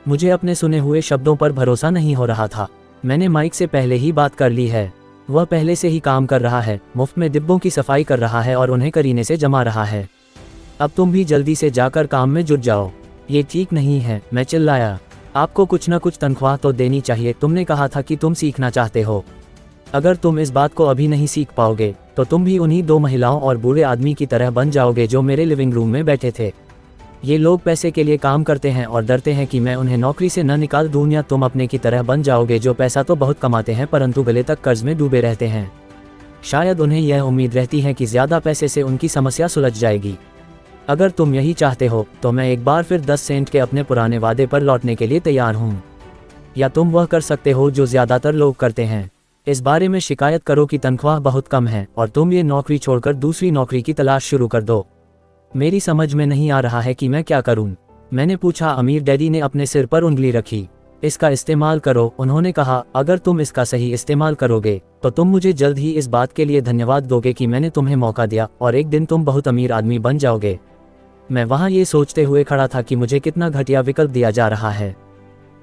मुझे अपने सुने हुए शब्दों पर भरोसा नहीं हो रहा था। मैंने माइक से पहले ही बात कर ली है। वह पहले से ही काम कर रहा है, मुफ्त में डिब्बों की सफाई कर रहा है और उन्हें करीने से जमा रहा है। अब तुम भी जल्दी से जाकर काम में जुट जाओ। ये ठीक नहीं है, मैं चिल्लाया। आपको कुछ न कुछ तनख्वाह तो देनी चाहिए। तुमने कहा था कि तुम सीखना चाहते हो। अगर तुम इस बात को अभी नहीं सीख पाओगे तो तुम भी उन्हीं 2 महिलाओं और बूढ़े आदमी की तरह बन जाओगे जो मेरे लिविंग रूम में बैठे थे। ये लोग पैसे के लिए काम करते हैं और डरते हैं कि मैं उन्हें नौकरी से न निकाल दूं, या तुम अपने की तरह बन जाओगे जो पैसा तो बहुत कमाते हैं परंतु गले तक कर्ज में डूबे रहते हैं। शायद उन्हें यह उम्मीद रहती है कि ज़्यादा पैसे से उनकी समस्या सुलझ जाएगी। अगर तुम यही चाहते हो तो मैं एक बार फिर 10 सेंट के अपने पुराने वादे पर लौटने के लिए तैयार हूँ। या तुम वह कर सकते हो जो ज़्यादातर लोग करते हैं, इस बारे में शिकायत करो कि तनख्वाह बहुत कम है और तुम ये नौकरी छोड़कर दूसरी नौकरी की तलाश शुरू कर दो। मेरी समझ में नहीं आ रहा है कि मैं क्या करूं। मैंने पूछा। अमीर डैडी ने अपने सिर पर उंगली रखी। इसका इस्तेमाल करो। उन्होंने कहा, अगर तुम इसका सही इस्तेमाल करोगे तो तुम मुझे जल्द ही इस बात के लिए धन्यवाद दोगे कि मैंने तुम्हें मौका दिया और एक दिन तुम बहुत अमीर आदमी बन जाओगे। मैं वहाँ ये सोचते हुए खड़ा था कि मुझे कितना घटिया विकल्प दिया जा रहा है।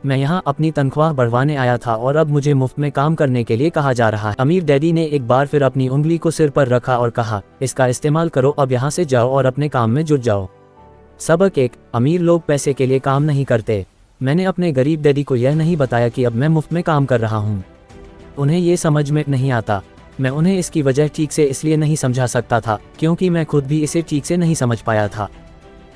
मैं यहाँ अपनी तनख्वाह बढ़वाने आया था और अब मुझे मुफ्त में काम करने के लिए कहा जा रहा है। अमीर डैडी ने एक बार फिर अपनी उंगली को सिर पर रखा और कहा, इसका इस्तेमाल करो, अब यहाँ से जाओ और अपने काम में जुट जाओ। सबक 1, अमीर लोग पैसे के लिए काम नहीं करते। मैंने अपने गरीब डैडी को यह नहीं बताया कि अब मैं मुफ्त में काम कर रहा हूँ। उन्हें ये समझ में नहीं आता। मैं उन्हें इसकी वजह ठीक से इसलिए नहीं समझा सकता था क्योंकि मैं खुद भी इसे ठीक से नहीं समझ पाया था।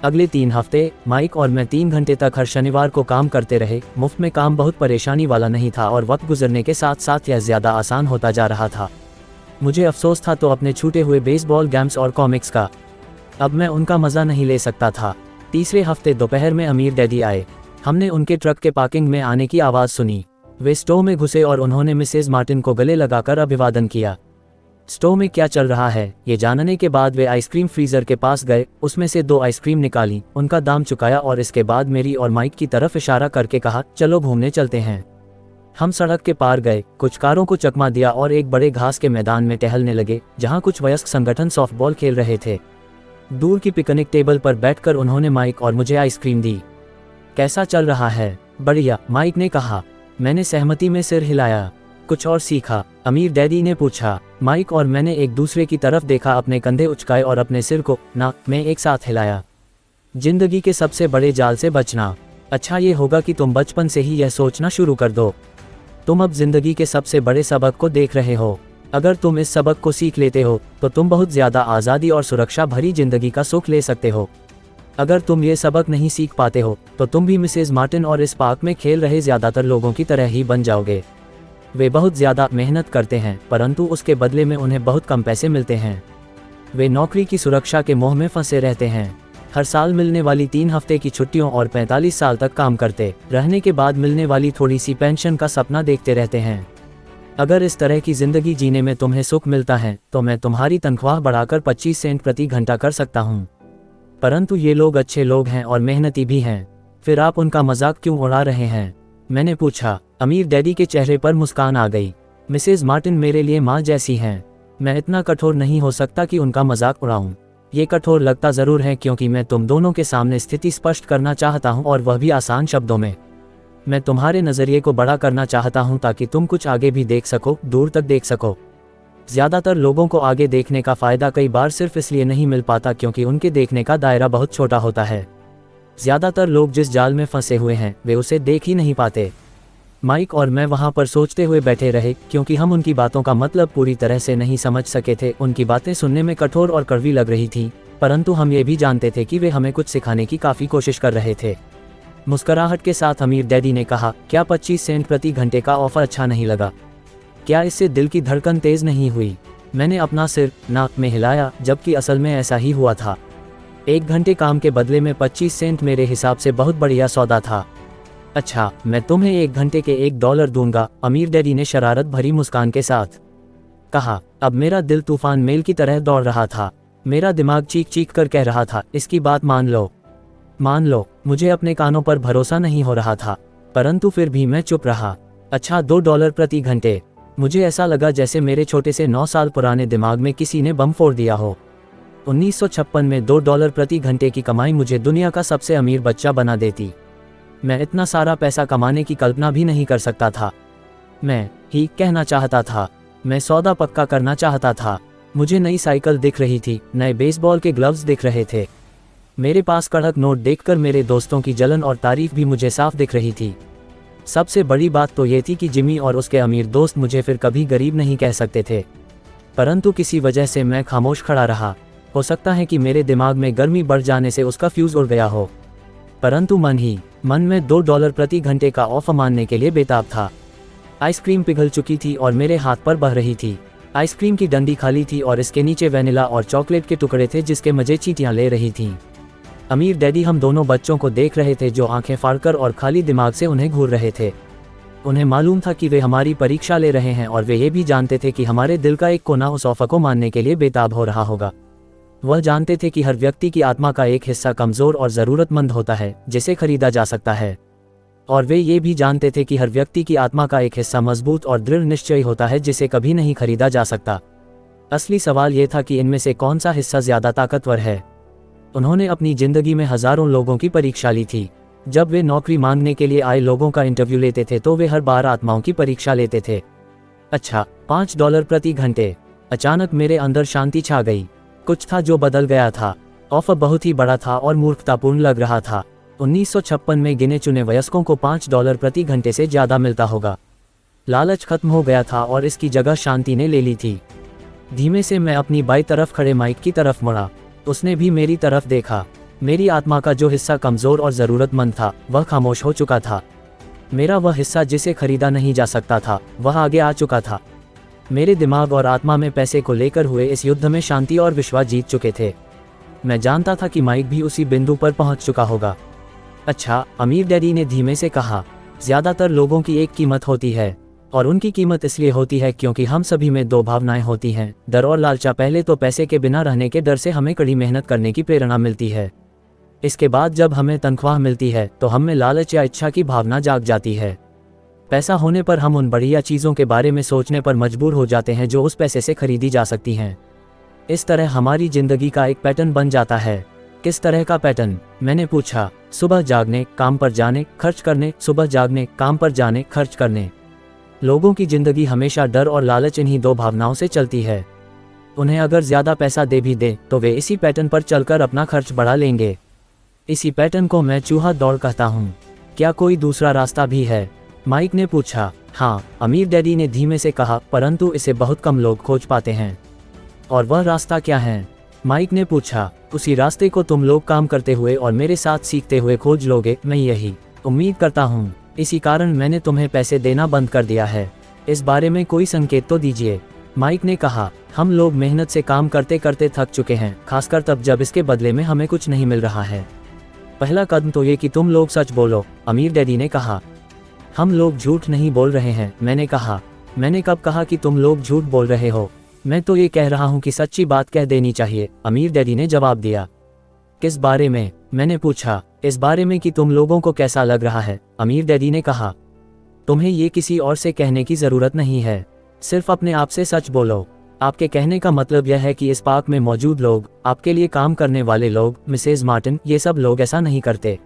अगले 3 हफ्ते माइक और मैं 3 घंटे तक हर शनिवार को काम करते रहे। मुफ्त में काम बहुत परेशानी वाला नहीं था और वक्त गुजरने के साथ साथ यह ज़्यादा आसान होता जा रहा था। मुझे अफसोस था तो अपने छूटे हुए बेसबॉल गेम्स और कॉमिक्स का। अब मैं उनका मज़ा नहीं ले सकता था। तीसरे हफ्ते दोपहर में अमीर डैडी आए। हमने उनके ट्रक के पार्किंग में आने की आवाज़ सुनी। वे स्टोव में घुसे और उन्होंने मिसेज मार्टिन को गले लगाकर अभिवादन किया। स्टोव में क्या चल रहा है ये जानने के बाद वे आइसक्रीम फ्रीजर के पास गए, उसमें से 2 आइसक्रीम निकाली, उनका दाम चुकाया और इसके बाद मेरी और माइक की तरफ इशारा करके कहा, चलो घूमने चलते हैं। हम सड़क के पार गए, कुछ कारों को चकमा दिया और एक बड़े घास के मैदान में टहलने लगे जहाँ कुछ वयस्क संगठन सॉफ्टबॉल खेल रहे थे। दूर की पिकनिक टेबल पर बैठकर उन्होंने माइक और मुझे आइसक्रीम दी। कैसा चल रहा है? बढ़िया, माइक ने कहा। मैंने सहमति में सिर हिलाया। कुछ और सीखा? अमीर डैडी ने पूछा। माइक और मैंने एक दूसरे की तरफ देखा, अपने कंधे उचकाए और अपने सिर को ना में एक साथ हिलाया। जिंदगी के सबसे बड़े जाल से बचना। अच्छा ये होगा कि तुम बचपन से ही यह सोचना शुरू कर दो। तुम अब जिंदगी के सबसे बड़े सबक को देख रहे हो। अगर तुम इस सबक को सीख लेते हो तो तुम बहुत ज़्यादा आज़ादी और सुरक्षा भरी जिंदगी का सुख ले सकते हो। अगर तुम ये सबक नहीं सीख पाते हो तो तुम भी मिसेज मार्टिन और इस पार्क में खेल रहे ज़्यादातर लोगों की तरह ही बन जाओगे। वे बहुत ज़्यादा मेहनत करते हैं परंतु उसके बदले में उन्हें बहुत कम पैसे मिलते हैं। वे नौकरी की सुरक्षा के मोह में फंसे रहते हैं। हर साल मिलने वाली 3 हफ्ते की छुट्टियों और 45 साल तक काम करते रहने के बाद मिलने वाली थोड़ी सी पेंशन का सपना देखते रहते हैं। अगर इस तरह की ज़िंदगी जीने में तुम्हें सुख मिलता है तो मैं तुम्हारी तनख्वाह बढ़ाकर 25 सेंट प्रति घंटा कर सकता हूँ। परंतु ये लोग अच्छे लोग हैं और मेहनती भी हैं, फिर आप उनका मजाक क्यों उड़ा रहे हैं? मैंने पूछा। अमीर डैडी के चेहरे पर मुस्कान आ गई। मिसेज मार्टिन मेरे लिए माँ जैसी हैं। मैं इतना कठोर नहीं हो सकता कि उनका मजाक उड़ाऊं। ये कठोर लगता ज़रूर है क्योंकि मैं तुम दोनों के सामने स्थिति स्पष्ट करना चाहता हूँ और वह भी आसान शब्दों में। मैं तुम्हारे नज़रिए को बड़ा करना चाहता हूँ ताकि तुम कुछ आगे भी देख सको, दूर तक देख सको। ज़्यादातर लोगों को आगे देखने का फ़ायदा कई बार सिर्फ इसलिए नहीं मिल पाता क्योंकि उनके देखने का दायरा बहुत छोटा होता है। ज़्यादातर लोग जिस जाल में फंसे हुए हैं वे उसे देख ही नहीं पाते। माइक और मैं वहाँ पर सोचते हुए बैठे रहे क्योंकि हम उनकी बातों का मतलब पूरी तरह से नहीं समझ सके थे। उनकी बातें सुनने में कठोर और कड़वी लग रही थी परंतु हम ये भी जानते थे कि वे हमें कुछ सिखाने की काफ़ी कोशिश कर रहे थे। मुस्कुराहट के साथ अमीर डैडी ने कहा, क्या 25 सेंट प्रति घंटे का ऑफर अच्छा नहीं लगा? क्या इससे दिल की धड़कन तेज नहीं हुई? मैंने अपना सिर नाक में हिलाया, जबकि असल में ऐसा ही हुआ था। 1 घंटे काम के बदले में 25 सेंट मेरे हिसाब से बहुत बढ़िया सौदा था। अच्छा, मैं तुम्हें 1 घंटे के $1 दूंगा, अमीर डैडी ने शरारत भरी मुस्कान के साथ कहा। अब मेरा दिल तूफान मेल की तरह दौड़ रहा था। मेरा दिमाग चीख चीख कर कह रहा था, इसकी बात मान लो, मान लो। मुझे अपने कानों पर भरोसा नहीं हो रहा था परंतु फिर भी मैं चुप रहा। अच्छा, $2 प्रति घंटे। मुझे ऐसा लगा जैसे मेरे छोटे से 9 साल पुराने दिमाग में किसी ने बम फोड़ दिया हो। 1956 में $2 प्रति घंटे की कमाई मुझे दुनिया का सबसे अमीर बच्चा बना देती। मैं इतना सारा पैसा कमाने की कल्पना भी नहीं कर सकता था। मैं ही कहना चाहता था। मैं सौदा पक्का करना चाहता था। मुझे नई साइकिल दिख रही थी, नए बेसबॉल के ग्लव्स दिख रहे थे। मेरे पास कड़क नोट देखकर मेरे दोस्तों की जलन और तारीफ भी मुझे साफ दिख रही थी। सबसे बड़ी बात तो ये थी कि जिमी और उसके अमीर दोस्त मुझे फिर कभी गरीब नहीं कह सकते थे। परंतु किसी वजह से मैं खामोश खड़ा रहा। हो सकता है कि मेरे दिमाग में गर्मी बढ़ जाने से उसका फ्यूज उड़ गया हो, परंतु मन में $2 प्रति घंटे का ऑफर मानने के लिए बेताब था। आइसक्रीम पिघल चुकी थी और मेरे हाथ पर बह रही थी। आइसक्रीम की डंडी खाली थी और इसके नीचे वेनिला और चॉकलेट के टुकड़े थे जिसके मजे चींटियां ले रही थीं। अमीर डैडी हम दोनों बच्चों को देख रहे थे जो आंखें फाड़कर और खाली दिमाग से उन्हें घूर रहे थे। उन्हें मालूम था कि वे हमारी परीक्षा ले रहे हैं और वे ये भी जानते थे कि हमारे दिल का एक कोना उस ऑफर को मानने के लिए बेताब हो रहा होगा। वह जानते थे कि हर व्यक्ति की आत्मा का एक हिस्सा कमज़ोर और ज़रूरतमंद होता है जिसे खरीदा जा सकता है। और वे ये भी जानते थे कि हर व्यक्ति की आत्मा का एक हिस्सा मजबूत और दृढ़ निश्चय होता है जिसे कभी नहीं खरीदा जा सकता। असली सवाल ये था कि इनमें से कौन सा हिस्सा ज़्यादा ताकतवर है। उन्होंने अपनी ज़िंदगी में हज़ारों लोगों की परीक्षा ली थी। जब वे नौकरी मांगने के लिए आए लोगों का इंटरव्यू लेते थे तो वे हर बार आत्माओं की परीक्षा लेते थे। अच्छा, $5 प्रति घंटे। अचानक मेरे अंदर शांति छा गई। कुछ था जो बदल गया था। ऑफर बहुत ही बड़ा था और मूर्खतापूर्ण लग रहा था। 1956 में गिने चुने वयस्कों को $5 प्रति घंटे से ज़्यादा मिलता होगा। लालच खत्म हो गया था और इसकी जगह शांति ने ले ली थी। धीमे से मैं अपनी बाईं तरफ खड़े माइक की तरफ मुड़ा। उसने भी मेरी तरफ देखा। मेरी आत्मा का जो हिस्सा कमज़ोर और ज़रूरतमंद था वह खामोश हो चुका था। मेरा वह हिस्सा जिसे खरीदा नहीं जा सकता था वह आगे आ चुका था। मेरे दिमाग और आत्मा में पैसे को लेकर हुए इस युद्ध में शांति और विश्वास जीत चुके थे। मैं जानता था कि माइक भी उसी बिंदु पर पहुंच चुका होगा। अच्छा, अमीर डैडी ने धीमे से कहा, ज़्यादातर लोगों की एक कीमत होती है और उनकी कीमत इसलिए होती है क्योंकि हम सभी में दो भावनाएं होती हैं, डर और लालचा। पहले तो पैसे के बिना रहने के डर से हमें कड़ी मेहनत करने की प्रेरणा मिलती है। इसके बाद जब हमें तनख्वाह मिलती है तो हम में लालच या इच्छा की भावना जाग जाती है। पैसा होने पर हम उन बढ़िया चीज़ों के बारे में सोचने पर मजबूर हो जाते हैं जो उस पैसे से खरीदी जा सकती हैं। इस तरह हमारी ज़िंदगी का एक पैटर्न बन जाता है। किस तरह का पैटर्न? मैंने पूछा। सुबह जागने, काम पर जाने, खर्च करने, सुबह जागने, काम पर जाने, खर्च करने। लोगों की ज़िंदगी हमेशा डर और लालच इन्हीं दो भावनाओं से चलती है। उन्हें अगर ज़्यादा पैसा दे भी दे तो वे इसी पैटर्न पर चलकर अपना खर्च बढ़ा लेंगे। इसी पैटर्न को मैं चूहा दौड़ कहता हूँ। क्या कोई दूसरा रास्ता भी है? माइक ने पूछा। हाँ, अमीर डैडी ने धीमे से कहा, परंतु इसे बहुत कम लोग खोज पाते हैं। और वह रास्ता क्या है? माइक ने पूछा। उसी रास्ते को तुम लोग काम करते हुए और मेरे साथ सीखते हुए खोज लोगे, मैं यही उम्मीद करता हूँ। इसी कारण मैंने तुम्हें पैसे देना बंद कर दिया है। इस बारे में कोई संकेत तो दीजिए। माइक ने कहा, हम लोग मेहनत से काम करते करते थक चुके हैं, खासकर तब जब इसके बदले में हमें कुछ नहीं मिल रहा है। पहला कदम तो ये कि तुम लोग सच बोलो, अमीर डैडी ने कहा। हम लोग झूठ नहीं बोल रहे हैं, मैंने कहा। मैंने कब कहा कि तुम लोग झूठ बोल रहे हो? मैं तो ये कह रहा हूँ कि सच्ची बात कह देनी चाहिए, अमीर डैडी ने जवाब दिया। किस बारे में? मैंने पूछा। इस बारे में कि तुम लोगों को कैसा लग रहा है, अमीर डैडी ने कहा। तुम्हें ये किसी और से कहने की ज़रूरत नहीं है, सिर्फ अपने आप से सच बोलो। आपके कहने का मतलब यह है कि इस पार्क में मौजूद लोग, आपके लिए काम करने वाले लोग, मिसेज मार्टिन, ये सब लोग ऐसा नहीं करते।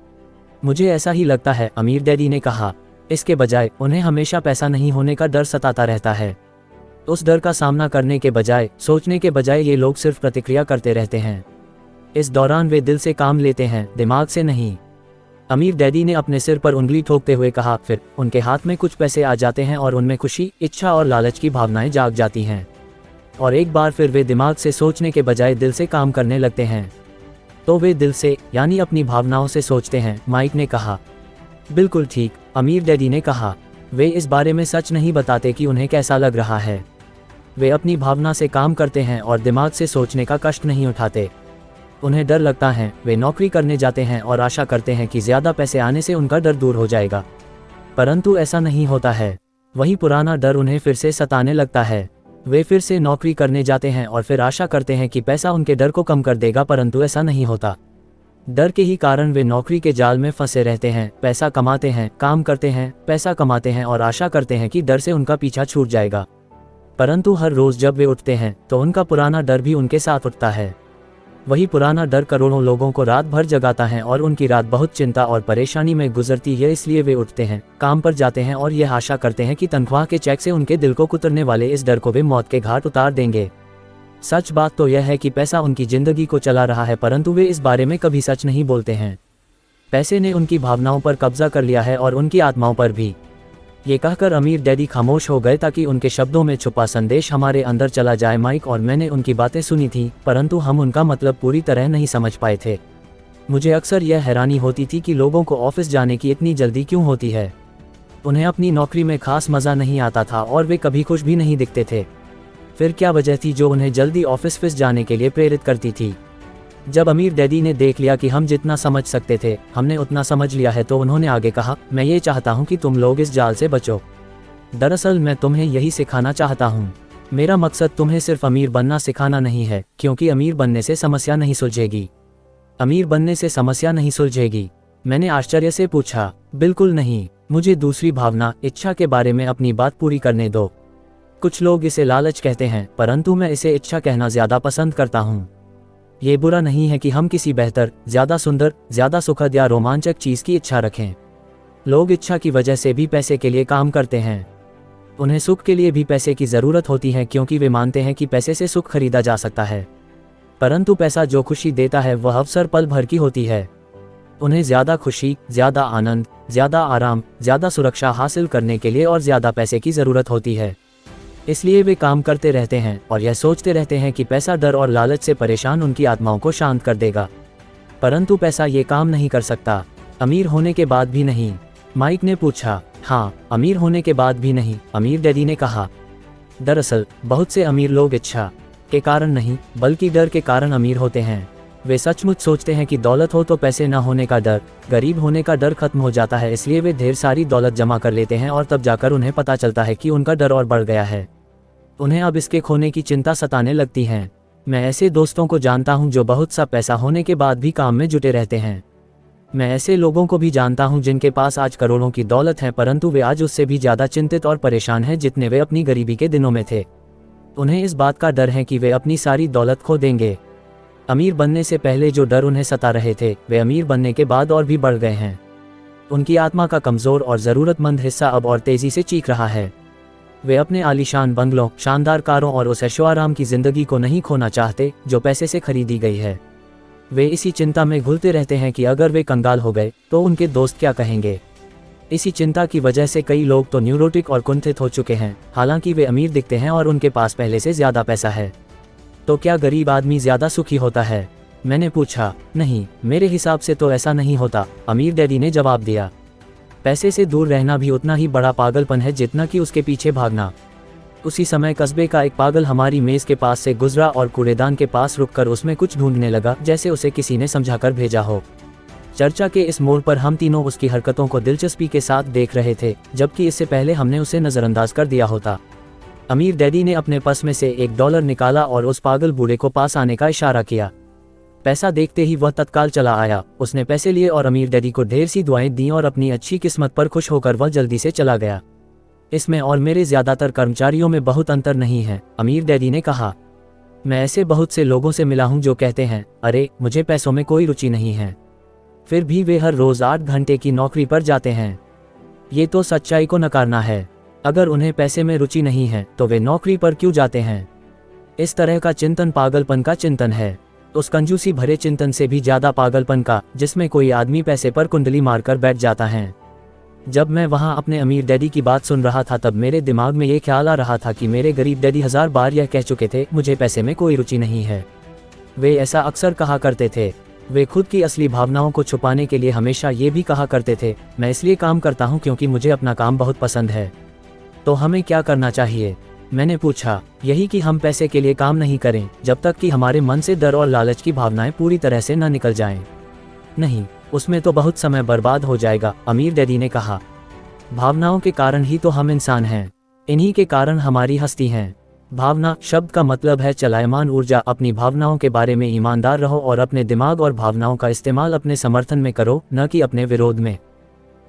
मुझे ऐसा ही लगता है, अमीर डैडी ने कहा। इसके बजाय उन्हें हमेशा पैसा नहीं होने का डर सताता रहता है। उस डर का सामना करने के बजाय, सोचने के बजाय ये लोग सिर्फ प्रतिक्रिया करते रहते हैं। इस दौरान वे दिल से काम लेते हैं, दिमाग से नहीं। अमीर डैडी ने अपने सिर पर उंगली ठोकते हुए कहा। फिर उनके हाथ में कुछ पैसे आ जाते हैं और उनमें खुशी, इच्छा और लालच की भावनाएं जाग जाती हैं। और एक बार फिर वे दिमाग से सोचने के बजाय दिल से काम करने लगते हैं। तो वे दिल से, यानी अपनी भावनाओं से सोचते हैं, माइक ने कहा। बिल्कुल ठीक, अमीर डैडी ने कहा। वे इस बारे में सच नहीं बताते कि उन्हें कैसा लग रहा है। वे अपनी भावना से काम करते हैं और दिमाग से सोचने का कष्ट नहीं उठाते। उन्हें डर लगता है, वे नौकरी करने जाते हैं और आशा करते हैं कि ज़्यादा पैसे आने से उनका डर दूर हो जाएगा। परंतु ऐसा नहीं होता है। वही पुराना डर उन्हें फिर से सताने लगता है। वे फिर से नौकरी करने जाते हैं और फिर आशा करते हैं कि पैसा उनके डर को कम कर देगा, परंतु ऐसा नहीं होता। डर के ही कारण वे नौकरी के जाल में फंसे रहते हैं, पैसा कमाते हैं, काम करते हैं, पैसा कमाते हैं और आशा करते हैं कि डर से उनका पीछा छूट जाएगा। परंतु हर रोज़ जब वे उठते हैं तो उनका पुराना डर भी उनके साथ उठता है। वही पुराना डर करोड़ों लोगों को रात भर जगाता है और उनकी रात बहुत चिंता और परेशानी में गुजरती है। इसलिए वे उठते हैं, काम पर जाते हैं और यह आशा करते हैं कि तनख्वाह के चेक से उनके दिल को कुतरने वाले इस डर को वे मौत के घाट उतार देंगे। सच बात तो यह है कि पैसा उनकी ज़िंदगी को चला रहा है, परंतु वे इस बारे में कभी सच नहीं बोलते हैं। पैसे ने उनकी भावनाओं पर कब्जा कर लिया है और उनकी आत्माओं पर भी। ये कहकर अमीर डैडी खामोश हो गए ताकि उनके शब्दों में छुपा संदेश हमारे अंदर चला जाए। माइक और मैंने उनकी बातें सुनी थी, परंतु हम उनका मतलब पूरी तरह नहीं समझ पाए थे। मुझे अक्सर यह हैरानी होती थी कि लोगों को ऑफिस जाने की इतनी जल्दी क्यों होती है। उन्हें अपनी नौकरी में खास मज़ा नहीं आता था और वे कभी खुश भी नहीं दिखते थे। फिर क्या वजह थी जो उन्हें जल्दी ऑफिस जाने के लिए प्रेरित करती थी? जब अमीर डैडी ने देख लिया कि हम जितना समझ सकते थे हमने उतना समझ लिया है, तो उन्होंने आगे कहा, मैं ये चाहता हूँ कि तुम लोग इस जाल से बचो। दरअसल मैं तुम्हें यही सिखाना चाहता हूँ। मेरा मकसद तुम्हें सिर्फ अमीर बनना सिखाना नहीं है, क्योंकि अमीर बनने से समस्या नहीं सुलझेगी। अमीर बनने से समस्या नहीं सुलझेगी। मैंने आश्चर्य से पूछा। बिल्कुल नहीं, मुझे दूसरी भावना, इच्छा के बारे में अपनी बात पूरी करने दो। कुछ लोग इसे लालच कहते हैं, परंतु मैं इसे इच्छा कहना ज्यादा पसंद करता हूँ। ये बुरा नहीं है कि हम किसी बेहतर, ज्यादा सुंदर, ज्यादा सुखद या रोमांचक चीज की इच्छा रखें। लोग इच्छा की वजह से भी पैसे के लिए काम करते हैं। उन्हें सुख के लिए भी पैसे की जरूरत होती है, क्योंकि वे मानते हैं कि पैसे से सुख खरीदा जा सकता है। परंतु पैसा जो खुशी देता है वह अवसर पल भर की होती है। उन्हें ज्यादा खुशी, ज्यादा आनंद, ज्यादा आराम, ज्यादा सुरक्षा हासिल करने के लिए और ज्यादा पैसे की जरूरत होती है। इसलिए वे काम करते रहते हैं और यह सोचते रहते हैं कि पैसा डर और लालच से परेशान उनकी आत्माओं को शांत कर देगा। परंतु पैसा ये काम नहीं कर सकता, अमीर होने के बाद भी नहीं। माइक ने पूछा। हाँ, अमीर होने के बाद भी नहीं, अमीर डैडी ने कहा। दरअसल बहुत से अमीर लोग इच्छा के कारण नहीं, बल्कि डर के कारण अमीर होते हैं। वे सचमुच सोचते हैं कि दौलत हो तो पैसे न होने का डर, गरीब होने का डर खत्म हो जाता है। इसलिए वे ढेर सारी दौलत जमा कर लेते हैं और तब जाकर उन्हें पता चलता है कि उनका डर और बढ़ गया है। उन्हें अब इसके खोने की चिंता सताने लगती है। मैं ऐसे दोस्तों को जानता हूं जो बहुत सा पैसा होने के बाद भी काम में जुटे रहते हैं। मैं ऐसे लोगों को भी जानता हूं जिनके पास आज करोड़ों की दौलत है, परंतु वे आज उससे भी ज्यादा चिंतित और परेशान हैं जितने वे अपनी गरीबी के दिनों में थे। उन्हें इस बात का डर है कि वे अपनी सारी दौलत खो देंगे। अमीर बनने से पहले जो डर उन्हें सता रहे थे, वे अमीर बनने के बाद और भी बढ़ गए हैं। उनकी आत्मा का कमजोर और जरूरतमंद हिस्सा अब और तेजी से चीख रहा है। वे अपने आलीशान बंगलों, शानदार कारों और उस ऐशो-आराम की जिंदगी को नहीं खोना चाहते जो पैसे से खरीदी गई है। वे इसी चिंता में घुलते रहते हैं कि अगर वे कंगाल हो गए तो उनके दोस्त क्या कहेंगे। इसी चिंता की वजह से कई लोग तो न्यूरोटिक और कुंठित हो चुके हैं, हालांकि वे अमीर दिखते हैं और उनके पास पहले से ज्यादा पैसा है। तो क्या गरीब आदमी ज्यादा सुखी होता है? मैंने पूछा। नहीं, मेरे हिसाब से तो ऐसा नहीं होता, अमीर डैडी ने जवाब दिया। पैसे से दूर रहना भी उतना ही बड़ा पागलपन है जितना कि उसके पीछे भागना। उसी समय कस्बे का एक पागल हमारी मेज के पास से गुजरा और कूड़ेदान के पास रुककर उसमें कुछ ढूंढने लगा, जैसे उसे किसी ने समझाकर भेजा हो। चर्चा के इस मोड़ पर हम तीनों उसकी हरकतों को दिलचस्पी के साथ देख रहे थे, जबकि इससे पहले हमने उसे नजरअंदाज कर दिया होता। अमीर डैडी ने अपने पर्स में से $1 निकाला और उस पागल बूढ़े को पास आने का इशारा किया। पैसा देखते ही वह तत्काल चला आया। उसने पैसे लिए और अमीर डैडी को ढेर सी दुआएं दी और अपनी अच्छी किस्मत पर खुश होकर वह जल्दी से चला गया। इसमें और मेरे ज्यादातर कर्मचारियों में बहुत अंतर नहीं है, अमीर डैडी ने कहा। मैं ऐसे बहुत से लोगों से मिला हूं जो कहते हैं, अरे मुझे पैसों में कोई रुचि नहीं है, फिर भी वे हर रोज 8 घंटे की नौकरी पर जाते हैं। ये तो सच्चाई को नकारना है। अगर उन्हें पैसे में रुचि नहीं है तो वे नौकरी पर क्यों जाते हैं? इस तरह का चिंतन पागलपन का चिंतन है, उस कंजूसी भरे चिंतन से भी ज्यादा पागलपन का जिसमें कोई आदमी पैसे पर कुंडली मारकर बैठ जाता है। जब मैं वहां अपने अमीर डैडी की बात सुन रहा था तब मेरे दिमाग में ये ख्याल आ रहा था कि मेरे गरीब डैडी 1000 बार यह कह चुके थे, मुझे पैसे में कोई रुचि नहीं है। वे ऐसा अक्सर कहा करते थे। वे खुद की असली भावनाओं को छुपाने के लिए हमेशा ये भी कहा करते थे, मैं इसलिए काम करता हूँ क्योंकि मुझे अपना काम बहुत पसंद है। तो हमें क्या करना चाहिए? मैंने पूछा। यही कि हम पैसे के लिए काम नहीं करें जब तक कि हमारे मन से डर और लालच की भावनाएं पूरी तरह से न निकल जाएं। नहीं, उसमें तो बहुत समय बर्बाद हो जाएगा, अमीर डैडी ने कहा। भावनाओं के कारण ही तो हम इंसान हैं, इन्हीं के कारण हमारी हस्ती है। भावना शब्द का मतलब है चलायमान ऊर्जा। अपनी भावनाओं के बारे में ईमानदार रहो और अपने दिमाग और भावनाओं का इस्तेमाल अपने समर्थन में करो, न कि अपने विरोध में।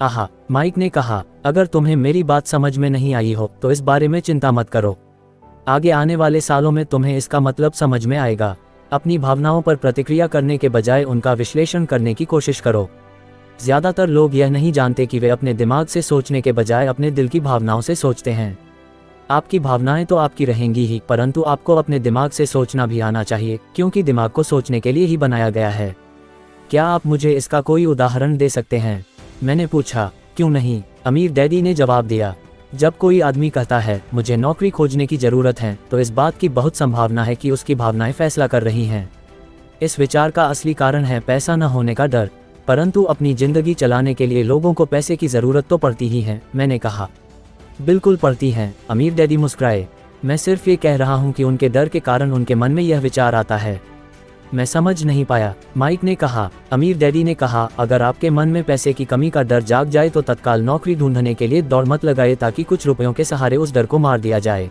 आहा, माइक ने कहा। अगर तुम्हें मेरी बात समझ में नहीं आई हो तो इस बारे में चिंता मत करो, आगे आने वाले सालों में तुम्हें इसका मतलब समझ में आएगा। अपनी भावनाओं पर प्रतिक्रिया करने के बजाय उनका विश्लेषण करने की कोशिश करो। ज्यादातर लोग यह नहीं जानते कि वे अपने दिमाग से सोचने के बजाय अपने दिल की भावनाओं से सोचते हैं। आपकी भावनाएं तो आपकी रहेंगी ही, परंतु आपको अपने दिमाग से सोचना भी आना चाहिए, क्योंकि दिमाग को सोचने के लिए ही बनाया गया है। क्या आप मुझे इसका कोई उदाहरण दे सकते हैं? मैंने पूछा। क्यों नहीं, अमीर डैडी ने जवाब दिया। जब कोई आदमी कहता है मुझे नौकरी खोजने की जरूरत है, तो इस बात की बहुत संभावना है कि उसकी भावनाएं फैसला कर रही हैं। इस विचार का असली कारण है पैसा न होने का डर, परंतु अपनी जिंदगी चलाने के लिए लोगों को पैसे की जरूरत तो पड़ती ही है, मैंने कहा। बिल्कुल पड़ती है, अमीर डैडी मुस्कुराए। मैं सिर्फ ये कह रहा हूँ कि उनके डर के कारण उनके मन में यह विचार आता है। मैं समझ नहीं पाया, माइक ने कहा। अमीर डैडी ने कहा, अगर आपके मन में पैसे की कमी का डर जाग जाए तो तत्काल नौकरी ढूंढने के लिए दौड़ मत लगाए ताकि कुछ रुपयों के सहारे उस डर को मार दिया जाए।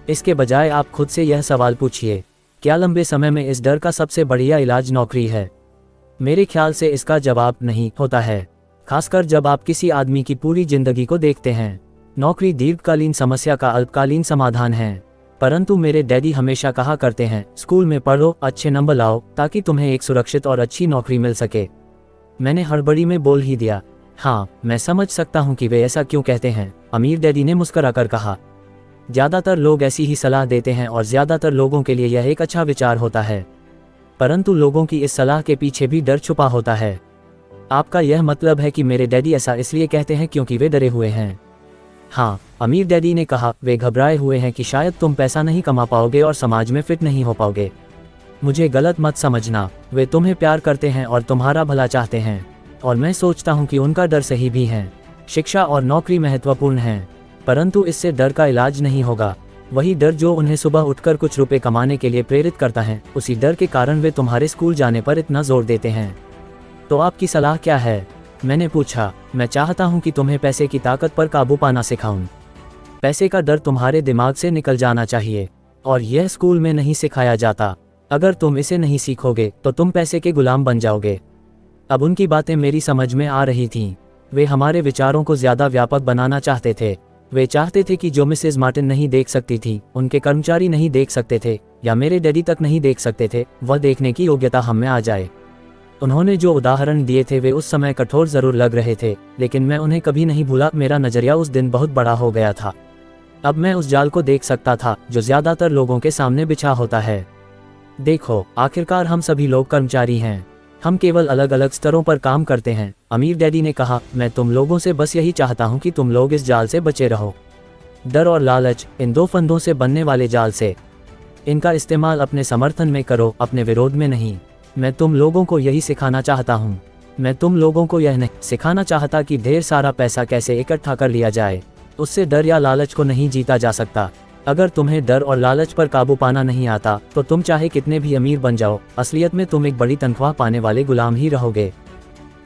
इसके बजाय आप खुद से यह सवाल पूछिए, क्या लंबे समय में इस डर का सबसे बढ़िया इलाज नौकरी है? मेरे ख्याल से इसका जवाब नहीं होता है, खासकर जब आप किसी आदमी की पूरी जिंदगी को देखते हैं। नौकरी दीर्घकालीन समस्या का अल्पकालीन समाधान है, परंतु मेरे डैडी हमेशा कहा करते हैं, स्कूल में पढ़ो, अच्छे नंबर लाओ, ताकि तुम्हें एक सुरक्षित और अच्छी नौकरी मिल सके। मैंने हड़बड़ी में बोल ही दिया, हाँ, मैं समझ सकता हूँ कि वे ऐसा क्यों कहते हैं। अमीर डैडी ने मुस्कुराकर कहा, ज़्यादातर लोग ऐसी ही सलाह देते हैं और ज़्यादातर लोगों के लिए यह एक अच्छा विचार होता है, परंतु लोगों की इस सलाह के पीछे भी डर छुपा होता है। आपका यह मतलब है कि मेरे डैडी ऐसा इसलिए कहते हैं क्योंकि वे डरे हुए हैं? हाँ, अमीर डैडी ने कहा, वे घबराए हुए हैं कि शायद तुम पैसा नहीं कमा पाओगे और समाज में फिट नहीं हो पाओगे। मुझे गलत मत समझना, वे तुम्हें प्यार करते हैं और तुम्हारा भला चाहते हैं, और मैं सोचता हूँ कि उनका डर सही भी है। शिक्षा और नौकरी महत्वपूर्ण हैं, परंतु इससे डर का इलाज नहीं होगा। वही डर जो उन्हें सुबह उठकर कुछ रुपए कमाने के लिए प्रेरित करता है, उसी डर के कारण वे तुम्हारे स्कूल जाने पर इतना जोर देते हैं। तो आपकी सलाह क्या है? मैंने पूछा। मैं चाहता हूं कि तुम्हें पैसे की ताकत पर काबू पाना सिखाऊं। पैसे का डर तुम्हारे दिमाग से निकल जाना चाहिए, और यह स्कूल में नहीं सिखाया जाता। अगर तुम इसे नहीं सीखोगे तो तुम पैसे के गुलाम बन जाओगे। अब उनकी बातें मेरी समझ में आ रही थीं। वे हमारे विचारों को ज्यादा व्यापक बनाना चाहते थे। वे चाहते थे कि जो मिसेज मार्टिन नहीं देख सकती थी, उनके कर्मचारी नहीं देख सकते थे, या मेरे डैडी तक नहीं देख सकते थे, वह देखने की योग्यता हम में आ जाए। उन्होंने जो उदाहरण दिए थे वे उस समय कठोर जरूर लग रहे थे, लेकिन मैं उन्हें कभी नहीं भूला। मेरा नजरिया उस दिन बहुत बड़ा हो गया था। अब मैं उस जाल को देख सकता था जो ज्यादातर लोगों के सामने बिछा होता है। देखो, आखिरकार हम सभी लोग कर्मचारी हैं। हम केवल अलग अलग स्तरों पर काम करते हैं। अमीर डैडी ने कहा, मैं तुम लोगों से बस यही चाहता हूं कि तुम लोग इस जाल से बचे रहो। डर और लालच, इन दो फंदों से बनने वाले जाल से। इनका इस्तेमाल अपने समर्थन में करो, अपने विरोध में नहीं। मैं तुम लोगों को यही सिखाना चाहता हूँ। मैं तुम लोगों को यह नहीं सिखाना चाहता कि ढेर सारा पैसा कैसे इकट्ठा कर लिया जाए। उससे डर या लालच को नहीं जीता जा सकता। अगर तुम्हें डर और लालच पर काबू पाना नहीं आता तो तुम चाहे कितने भी अमीर बन जाओ, असलियत में तुम एक बड़ी तनख्वाह पाने वाले गुलाम ही रहोगे।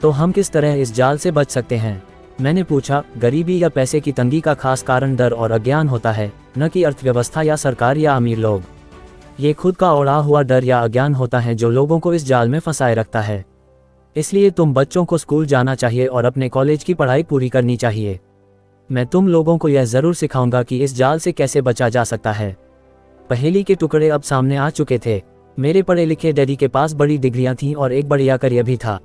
तो हम किस तरह इस जाल से बच सकते हैं? मैंने पूछा। गरीबी या पैसे की तंगी का खास कारण डर और अज्ञान होता है, न कि अर्थव्यवस्था या सरकार या अमीर लोग। ये खुद का ओढ़ा हुआ डर या अज्ञान होता है जो लोगों को इस जाल में फंसाए रखता है। इसलिए तुम बच्चों को स्कूल जाना चाहिए और अपने कॉलेज की पढ़ाई पूरी करनी चाहिए। मैं तुम लोगों को यह जरूर सिखाऊंगा कि इस जाल से कैसे बचा जा सकता है। पहेली के टुकड़े अब सामने आ चुके थे। मेरे पढ़े लिखे डैडी के पास बड़ी डिग्रियां थीं और एक बढ़िया करियर भी था,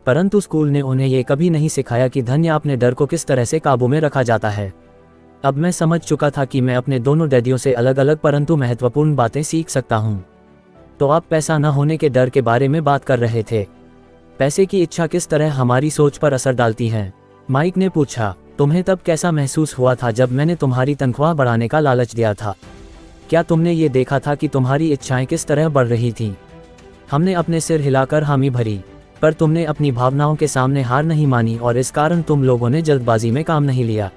परंतु स्कूल ने उन्हें यह कभी नहीं सिखाया कि धन या अपने डर को किस तरह से काबू में रखा जाता है। अब मैं समझ चुका था कि मैं अपने दोनों डैडियों से अलग अलग परंतु महत्वपूर्ण बातें सीख सकता हूँ। तो आप पैसा न होने के डर के बारे में बात कर रहे थे। पैसे की इच्छा किस तरह हमारी सोच पर असर डालती है? माइक ने पूछा। तुम्हें तब कैसा महसूस हुआ था जब मैंने तुम्हारी तनख्वाह बढ़ाने का लालच दिया था? क्या तुमने ये देखा था कि तुम्हारी इच्छाएं किस तरह बढ़ रही थीं? हमने अपने सिर हिलाकर हामी भरी, पर तुमने अपनी भावनाओं के सामने हार नहीं मानी और इस कारण तुम लोगों ने जल्दबाजी में काम नहीं लिया।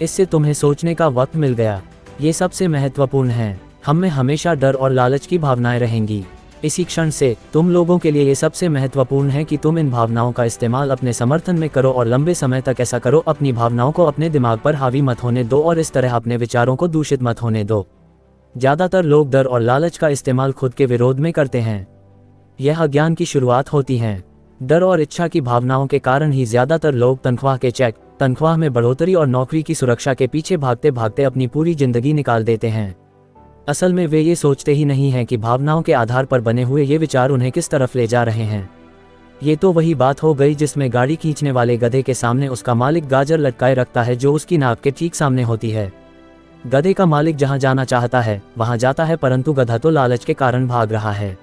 इससे तुम्हें सोचने का वक्त मिल गया। ये सबसे महत्वपूर्ण है। हम में हमेशा डर और लालच की भावनाएं रहेंगी। इसी क्षण से तुम लोगों के लिए ये सबसे महत्वपूर्ण है कि तुम इन भावनाओं का इस्तेमाल अपने समर्थन में करो और लंबे समय तक ऐसा करो। अपनी भावनाओं को अपने दिमाग पर हावी मत होने दो और इस तरह अपने विचारों को दूषित मत होने दो। ज़्यादातर लोग डर और लालच का इस्तेमाल खुद के विरोध में करते हैं। यह अज्ञान की शुरुआत होती है। डर और इच्छा की भावनाओं के कारण ही ज़्यादातर लोग तनख्वाह के चेक, तनख्वाह में बढ़ोतरी और नौकरी की सुरक्षा के पीछे भागते भागते अपनी पूरी जिंदगी निकाल देते हैं। असल में वे ये सोचते ही नहीं हैं कि भावनाओं के आधार पर बने हुए ये विचार उन्हें किस तरफ ले जा रहे हैं। ये तो वही बात हो गई जिसमें गाड़ी खींचने वाले गधे के सामने उसका मालिक गाजर लटकाए रखता है जो उसकी नाक के ठीक सामने होती है। गधे का मालिक जहां जाना चाहता है वहां जाता है, परंतु गधा तो लालच के कारण भाग रहा है।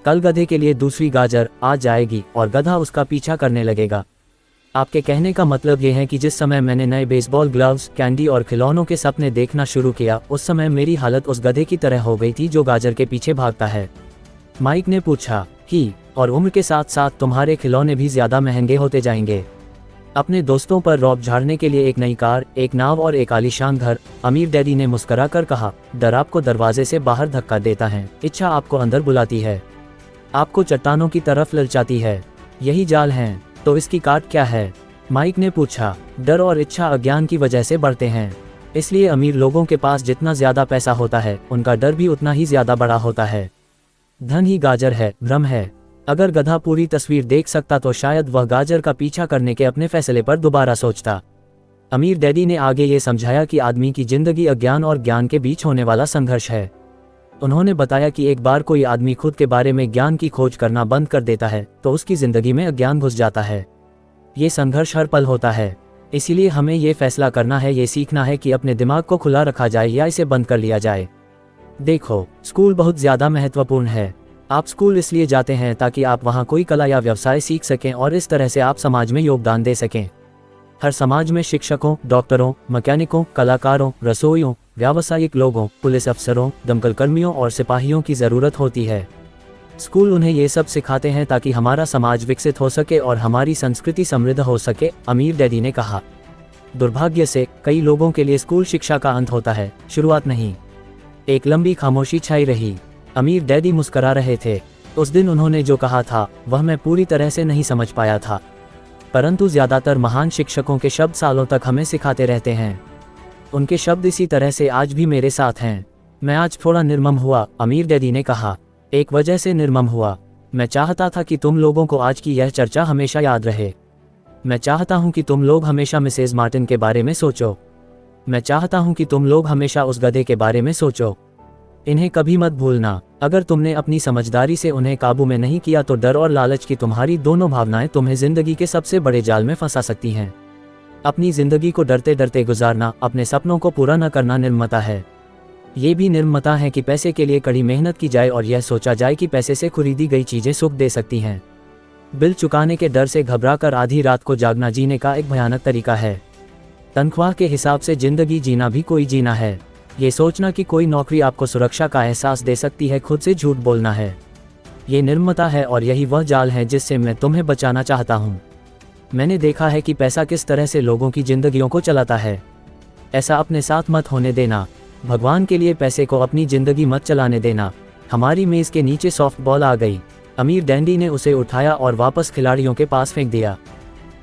कल गधे के लिए दूसरी गाजर आ जाएगी और गधा उसका पीछा करने लगेगा। आपके कहने का मतलब यह है कि जिस समय मैंने नए बेसबॉल ग्लव्स, कैंडी और खिलौनों के सपने देखना शुरू किया, उस समय मेरी हालत उस गधे की तरह हो गई थी जो गाजर के पीछे भागता है। माइक ने पूछा। ही, और उम्र के साथ साथ तुम्हारे खिलौने भी ज्यादा महंगे होते जाएंगे। अपने दोस्तों पर रौब झाड़ने के लिए एक नई कार, एक नाव और एक आलीशान घर, अमीर डैडी ने मुस्कुरा कर कहा। डर आपको दरवाजे से बाहर धक्का देता है, इच्छा आपको अंदर बुलाती है, आपको चट्टानों की तरफ ललचाती है। यही जाल है। तो इसकी काट क्या है? माइक ने पूछा। डर और इच्छा अज्ञान की वजह से बढ़ते हैं। इसलिए अमीर लोगों के पास जितना ज्यादा पैसा होता है, उनका डर भी उतना ही ज्यादा बड़ा होता है। धन ही गाजर है, भ्रम है। अगर गधा पूरी तस्वीर देख सकता तो शायद वह गाजर का पीछा करने के अपने फैसले पर दोबारा सोचता। अमीर डैडी ने आगे ये समझाया कि आदमी की जिंदगी अज्ञान और ज्ञान के बीच होने वाला संघर्ष है। उन्होंने बताया कि एक बार कोई आदमी खुद के बारे में ज्ञान की खोज करना बंद कर देता है तो उसकी जिंदगी में अज्ञान घुस जाता है। ये संघर्ष हर पल होता है, इसीलिए हमें ये फैसला करना है, ये सीखना है कि अपने दिमाग को खुला रखा जाए या इसे बंद कर लिया जाए। देखो, स्कूल बहुत ज़्यादा महत्वपूर्ण है। आप स्कूल इसलिए जाते हैं ताकि आप वहाँ कोई कला या व्यवसाय सीख सकें और इस तरह से आप समाज में योगदान दे सकें। हर समाज में शिक्षकों, डॉक्टरों, मैकेनिकों, कलाकारों, रसोइयों, व्यावसायिक लोगों, पुलिस अफसरों, दमकल कर्मियों और सिपाहियों की ज़रूरत होती है। स्कूल उन्हें ये सब सिखाते हैं ताकि हमारा समाज विकसित हो सके और हमारी संस्कृति समृद्ध हो सके, अमीर डैडी ने कहा। दुर्भाग्य से कई लोगों के लिए स्कूल शिक्षा का अंत होता है, शुरुआत नहीं। एक लंबी खामोशी छाई रही। अमीर डैडी मुस्करा रहे थे। उस दिन उन्होंने जो कहा था वह मैं पूरी तरह से नहीं समझ पाया था, परंतु ज़्यादातर महान शिक्षकों के शब्द सालों तक हमें सिखाते रहते हैं। उनके शब्द इसी तरह से आज भी मेरे साथ हैं। मैं आज थोड़ा निर्मम हुआ, अमीर डैडी ने कहा। एक वजह से निर्मम हुआ। मैं चाहता था कि तुम लोगों को आज की यह चर्चा हमेशा याद रहे। मैं चाहता हूं कि तुम लोग हमेशा मिसेज मार्टिन के बारे में सोचो। मैं चाहता हूं कि तुम लोग हमेशा उस गधे के बारे में सोचो। इन्हें कभी मत भूलना। अगर तुमने अपनी समझदारी से उन्हें काबू में नहीं किया तो डर और लालच की तुम्हारी दोनों भावनाएं तुम्हें जिंदगी के सबसे बड़े जाल में फंसा सकती हैं। अपनी जिंदगी को डरते डरते गुजारना, अपने सपनों को पूरा न करना निर्ममता है। ये भी निर्ममता है कि पैसे के लिए कड़ी मेहनत की जाए और यह सोचा जाए कि पैसे से खरीदी गई चीजें सुख दे सकती हैं। बिल चुकाने के डर से घबराकर आधी रात को जागना जीने का एक भयानक तरीका है। तनख्वाह के हिसाब से जिंदगी जीना भी कोई जीना है। ये सोचना कि कोई नौकरी आपको सुरक्षा का एहसास दे सकती है खुद से झूठ बोलना है। ये निर्ममता है और यही वह जाल है जिससे मैं तुम्हें बचाना चाहता हूँ। मैंने देखा है कि पैसा किस तरह से लोगों की जिंदगियों को चलाता है। ऐसा अपने साथ मत होने देना। भगवान के लिए पैसे को अपनी जिंदगी मत चलाने देना। हमारी मेज के नीचे सॉफ्ट बॉल आ गई। अमीर डैडी ने उसे उठाया और वापस खिलाड़ियों के पास फेंक दिया।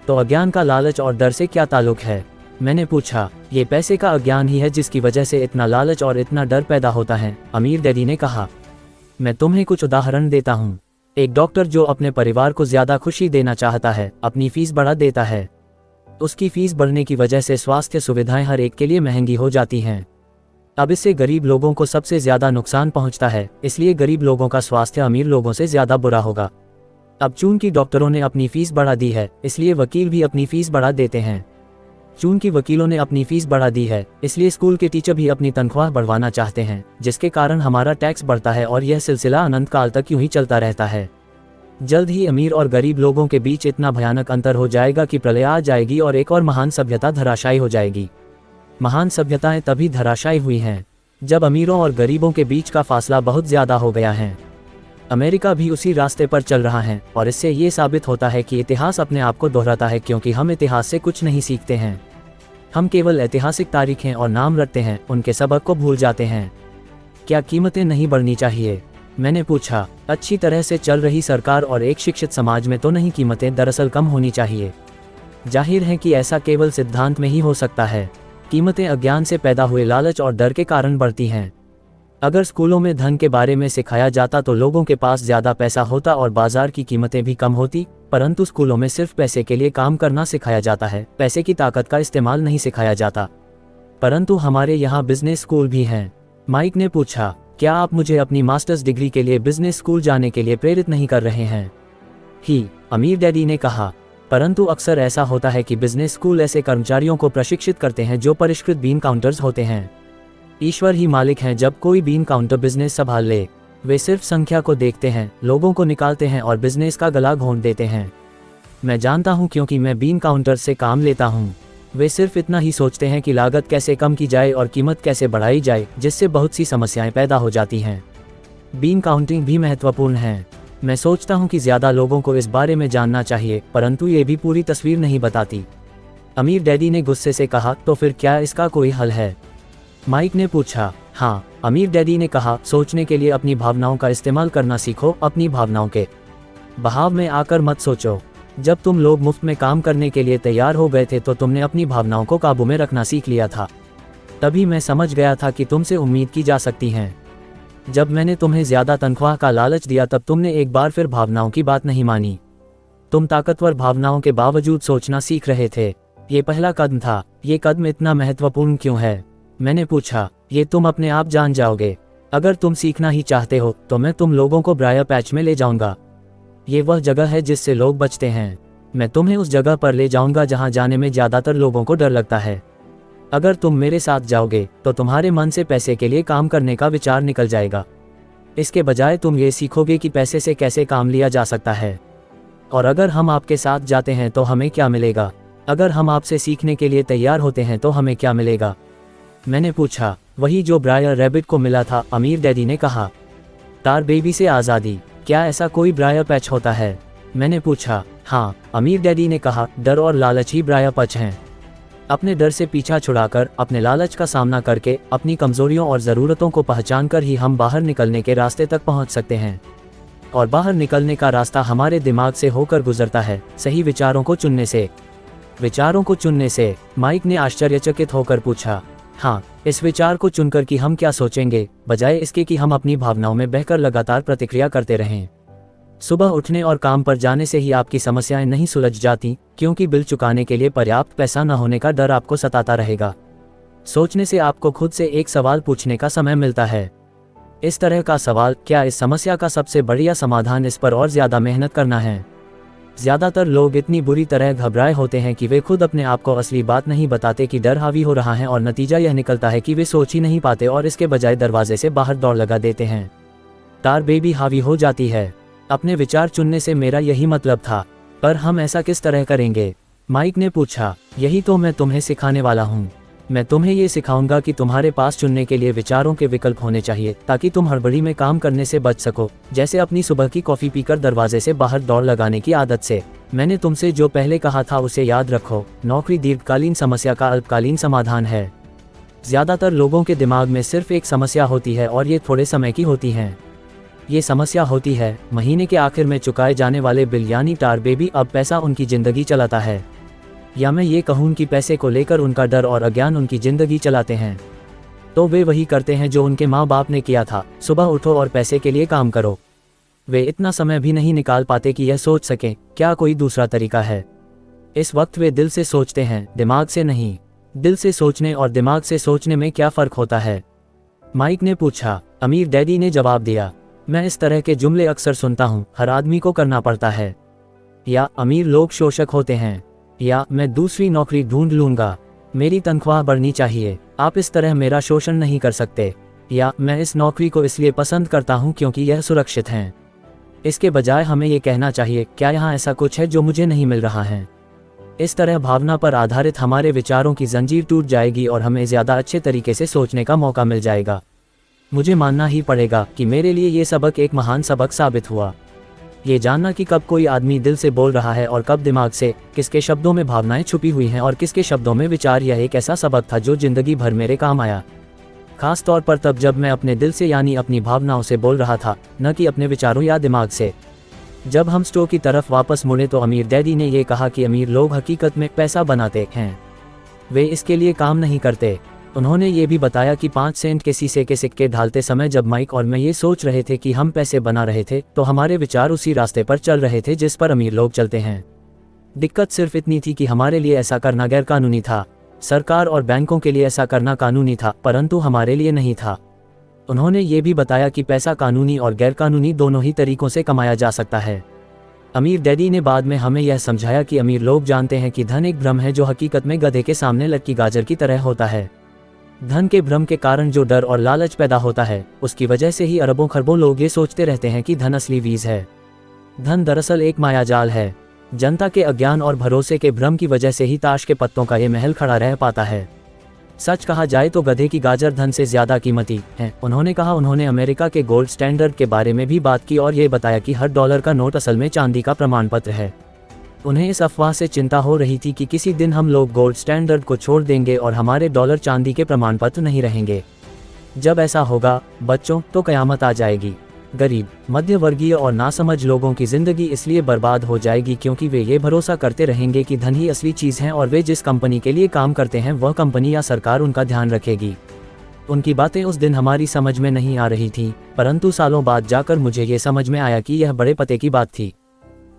तो अज्ञान का लालच और डर से क्या ताल्लुक है? मैंने पूछा। ये पैसे का अज्ञान ही है जिसकी वजह से इतना लालच और इतना डर पैदा होता है, अमीर डैडी ने कहा। मैं तुम्हें कुछ उदाहरण देता हूँ। एक डॉक्टर जो अपने परिवार को ज्यादा खुशी देना चाहता है, अपनी फीस बढ़ा देता है। उसकी फीस बढ़ने की वजह से स्वास्थ्य सुविधाएं हर एक के लिए महंगी हो जाती हैं। अब इससे गरीब लोगों को सबसे ज्यादा नुकसान पहुंचता है, इसलिए गरीब लोगों का स्वास्थ्य अमीर लोगों से ज्यादा बुरा होगा। अब चूंकि डॉक्टरों ने अपनी फीस बढ़ा दी है, इसलिए वकील भी अपनी फीस बढ़ा देते हैं। चूंकि वकीलों ने अपनी फीस बढ़ा दी है, इसलिए स्कूल के टीचर भी अपनी तनख्वाह बढ़वाना चाहते हैं, जिसके कारण हमारा टैक्स बढ़ता है और यह सिलसिला अनंत काल तक यूं ही चलता रहता है। जल्द ही अमीर और गरीब लोगों के बीच इतना भयानक अंतर हो जाएगा कि प्रलय आ जाएगी और एक और महान सभ्यता धराशायी हो जाएगी। महान सभ्यताएं तभी धराशायी हुई हैं जब अमीरों और गरीबों के बीच का फासला बहुत ज्यादा हो गया है। अमेरिका भी उसी रास्ते पर चल रहा है और इससे ये साबित होता है कि इतिहास अपने आप को दोहराता है, क्योंकि हम इतिहास से कुछ नहीं सीखते हैं। हम केवल ऐतिहासिक तारीखें और नाम रटते हैं, उनके सबक को भूल जाते हैं। क्या कीमतें नहीं बढ़नी चाहिए? मैंने पूछा। अच्छी तरह से चल रही सरकार और एक शिक्षित समाज में तो नहीं कीमतें दरअसल कम होनी चाहिए। जाहिर है कि ऐसा केवल सिद्धांत में ही हो सकता है। कीमतें अज्ञान से पैदा हुए लालच और डर के कारण बढ़ती हैं। अगर स्कूलों में धन के बारे में सिखाया जाता तो लोगों के पास ज्यादा पैसा होता और बाजार की कीमतें भी कम होती, परंतु स्कूलों में सिर्फ पैसे के लिए काम करना सिखाया जाता है, पैसे की ताकत का इस्तेमाल नहीं सिखाया जाता। परंतु हमारे यहाँ बिजनेस स्कूल भी हैं। माइक ने पूछा। क्या आप मुझे अपनी मास्टर्स डिग्री के लिए बिजनेस स्कूल जाने के लिए प्रेरित नहीं कर रहे हैं? ही, अमीर डैडी ने कहा। परंतु अक्सर ऐसा होता है कि बिजनेस स्कूल ऐसे कर्मचारियों को प्रशिक्षित करते हैं जो परिष्कृत बीन काउंटर्स होते हैं। ईश्वर ही मालिक हैं जब कोई बीन काउंटर बिजनेस संभाल ले। वे सिर्फ संख्या को देखते हैं, लोगों को निकालते हैं और बिजनेस का गला घोंट देते हैं। मैं जानता हूं क्योंकि मैं बीन काउंटर से काम लेता हूं। वे सिर्फ इतना ही सोचते हैं कि लागत कैसे कम की जाए और कीमत कैसे बढ़ाई जाए, जिससे बहुत सी समस्याएं पैदा हो जाती हैं। बीन काउंटिंग भी महत्वपूर्ण है। मैं सोचता हूं कि ज्यादा लोगों को इस बारे में जानना चाहिए, परंतु ये भी पूरी तस्वीर नहीं बताती। अमीर डैडी ने गुस्से से कहा। तो फिर क्या इसका कोई हल है? माइक ने पूछा। हाँ, अमीर डैडी ने कहा। सोचने के लिए अपनी भावनाओं का इस्तेमाल करना सीखो। अपनी भावनाओं के बहाव में आकर मत सोचो। जब तुम लोग मुफ्त में काम करने के लिए तैयार हो गए थे तो तुमने अपनी भावनाओं को काबू में रखना सीख लिया था। तभी मैं समझ गया था कि तुमसे उम्मीद की जा सकती हैं। जब मैंने तुम्हें ज्यादा तनख्वाह का लालच दिया तब तुमने एक बार फिर भावनाओं की बात नहीं मानी। तुम ताकतवर भावनाओं के बावजूद सोचना सीख रहे थे। ये पहला कदम था। ये कदम इतना महत्वपूर्ण क्यों है? मैंने पूछा। ये तुम अपने आप जान जाओगे। अगर तुम सीखना ही चाहते हो तो मैं तुम लोगों को ब्रायर पैच में ले जाऊंगा। ये वह जगह है जिससे लोग बचते हैं। मैं तुम्हें उस जगह पर ले जाऊंगा जहां जाने में ज्यादातर लोगों को डर लगता है। अगर तुम मेरे साथ जाओगे तो तुम्हारे मन से पैसे के लिए काम करने का विचार निकल जाएगा। इसके बजाय तुम ये सीखोगे कि पैसे से कैसे काम लिया जा सकता है। और अगर हम आपके साथ जाते हैं तो हमें क्या मिलेगा? अगर हम आपसे सीखने के लिए तैयार होते हैं तो हमें क्या मिलेगा? मैंने पूछा। वही जो ब्रायर रैबिट को मिला था, अमीर डैडी ने कहा। तार बेबी से आज़ादी। क्या ऐसा कोई ब्रायर पैच होता है? मैंने पूछा। हाँ, अमीर डैडी ने कहा, डर और लालच ही ब्रायर पैच हैं। अपने डर से पीछा छुड़ाकर, अपने लालच का सामना करके, अपनी कमजोरियों और ज़रूरतों को पहचानकर ही हम बाहर निकलने के रास्ते तक पहुंच सकते हैं। और बाहर निकलने का रास्ता हमारे दिमाग से होकर गुजरता है, सही विचारों को चुनने से। विचारों को चुनने से? माइक ने आश्चर्यचकित होकर पूछा। हाँ, इस विचार को चुनकर कि हम क्या सोचेंगे, बजाय इसके कि हम अपनी भावनाओं में बहकर लगातार प्रतिक्रिया करते रहें। सुबह उठने और काम पर जाने से ही आपकी समस्याएं नहीं सुलझ जाती, क्योंकि बिल चुकाने के लिए पर्याप्त पैसा न होने का डर आपको सताता रहेगा। सोचने से आपको खुद से एक सवाल पूछने का समय मिलता है। इस तरह का सवाल, क्या इस समस्या का सबसे बढ़िया समाधान इस पर और ज्यादा मेहनत करना है? ज्यादातर लोग इतनी बुरी तरह घबराए होते हैं कि वे खुद अपने आप को असली बात नहीं बताते कि डर हावी हो रहा है, और नतीजा यह निकलता है कि वे सोच ही नहीं पाते और इसके बजाय दरवाजे से बाहर दौड़ लगा देते हैं। तार बेबी हावी हो जाती है। अपने विचार चुनने से मेरा यही मतलब था। पर हम ऐसा किस तरह करेंगे? माइक ने पूछा। यही तो मैं तुम्हें सिखाने वाला हूँ। मैं तुम्हें ये सिखाऊंगा कि तुम्हारे पास चुनने के लिए विचारों के विकल्प होने चाहिए, ताकि तुम हड़बड़ी में काम करने से बच सको, जैसे अपनी सुबह की कॉफी पीकर दरवाजे से बाहर दौड़ लगाने की आदत से। मैंने तुमसे जो पहले कहा था उसे याद रखो। नौकरी दीर्घकालीन समस्या का अल्पकालीन समाधान है। ज्यादातर लोगों के दिमाग में सिर्फ एक समस्या होती है और ये थोड़े समय की होती हैं। ये समस्या होती है महीने के आखिर में चुकाए जाने वाले बिल, यानी टार बेबी। अब पैसा उनकी जिंदगी चलाता है, या मैं ये कहूँ कि पैसे को लेकर उनका डर और अज्ञान उनकी जिंदगी चलाते हैं। तो वे वही करते हैं जो उनके माँ बाप ने किया था, सुबह उठो और पैसे के लिए काम करो। वे इतना समय भी नहीं निकाल पाते कि यह सोच सकें क्या कोई दूसरा तरीका है। इस वक्त वे दिल से सोचते हैं, दिमाग से नहीं। दिल से सोचने और दिमाग से सोचने में क्या फ़र्क होता है? माइक ने पूछा। अमीर डैडी ने जवाब दिया। मैं इस तरह के जुमले अक्सर सुनता हूँ, हर आदमी को करना पड़ता है, या अमीर लोग शोषक होते हैं, या मैं दूसरी नौकरी ढूंढ लूँगा, मेरी तनख्वाह बढ़नी चाहिए, आप इस तरह मेरा शोषण नहीं कर सकते, या मैं इस नौकरी को इसलिए पसंद करता हूँ क्योंकि यह सुरक्षित है। इसके बजाय हमें ये कहना चाहिए, क्या यहाँ ऐसा कुछ है जो मुझे नहीं मिल रहा है? इस तरह भावना पर आधारित हमारे विचारों की जंजीर टूट जाएगी और हमें ज़्यादा अच्छे तरीके से सोचने का मौका मिल जाएगा। मुझे मानना ही पड़ेगा कि मेरे लिए ये सबक एक महान सबक साबित हुआ। ये जानना कि कब कोई आदमी दिल से बोल रहा है और कब दिमाग से, किसके शब्दों में भावनाएं छुपी हुई हैं और किसके शब्दों में विचार, यह एक ऐसा सबक था जो जिंदगी भर मेरे काम आया। खास तौर पर तब जब मैं अपने दिल से यानी अपनी भावनाओं से बोल रहा था, न कि अपने विचारों या दिमाग से। जब हम स्टोर की तरफ वापस मुड़े तो अमीर डैडी ने यह कहा कि अमीर लोग हकीकत में पैसा बनाते हैं, वे इसके लिए काम नहीं करते। उन्होंने ये भी बताया कि 5 सेंट के शीशे के सिक्के ढालते समय जब माइक और मैं ये सोच रहे थे कि हम पैसे बना रहे थे, तो हमारे विचार उसी रास्ते पर चल रहे थे जिस पर अमीर लोग चलते हैं। दिक्कत सिर्फ इतनी थी कि हमारे लिए ऐसा करना गैरकानूनी था। सरकार और बैंकों के लिए ऐसा करना कानूनी था, परंतु हमारे लिए नहीं था। उन्होंने ये भी बताया कि पैसा कानूनी और गैरकानूनी दोनों ही तरीकों से कमाया जा सकता है। अमीर डैडी ने बाद में हमें यह समझाया कि अमीर लोग जानते हैं कि धन एक भ्रम है जो हकीकत में गधे के सामने लटकी गाजर की तरह होता है। धन के भ्रम के कारण जो डर और लालच पैदा होता है, उसकी वजह से ही अरबों खरबों लोग ये सोचते रहते हैं कि धन असली वीज है। धन दरअसल एक मायाजाल है। जनता के अज्ञान और भरोसे के भ्रम की वजह से ही ताश के पत्तों का ये महल खड़ा रह पाता है। सच कहा जाए तो गधे की गाजर धन से ज्यादा कीमती है, उन्होंने कहा। उन्होंने अमेरिका के गोल्ड स्टैंडर्ड के बारे में भी बात की और ये बताया कि हर डॉलर का नोट असल में चांदी का प्रमाण पत्र है। उन्हें इस अफवाह से चिंता हो रही थी कि किसी दिन हम लोग गोल्ड स्टैंडर्ड को छोड़ देंगे और हमारे डॉलर चांदी के प्रमाण पत्र नहीं रहेंगे। जब ऐसा होगा बच्चों, तो कयामत आ जाएगी। गरीब, मध्य वर्गीय और नासमझ लोगों की जिंदगी इसलिए बर्बाद हो जाएगी क्योंकि वे ये भरोसा करते रहेंगे कि धन ही असली चीज़ है और वे जिस कंपनी के लिए काम करते हैं वह कंपनी या सरकार उनका ध्यान रखेगी। उनकी बातें उस दिन हमारी समझ में नहीं आ रही थीं, परंतु सालों बाद जाकर मुझे ये समझ में आया कि यह बड़े पते की बात थी।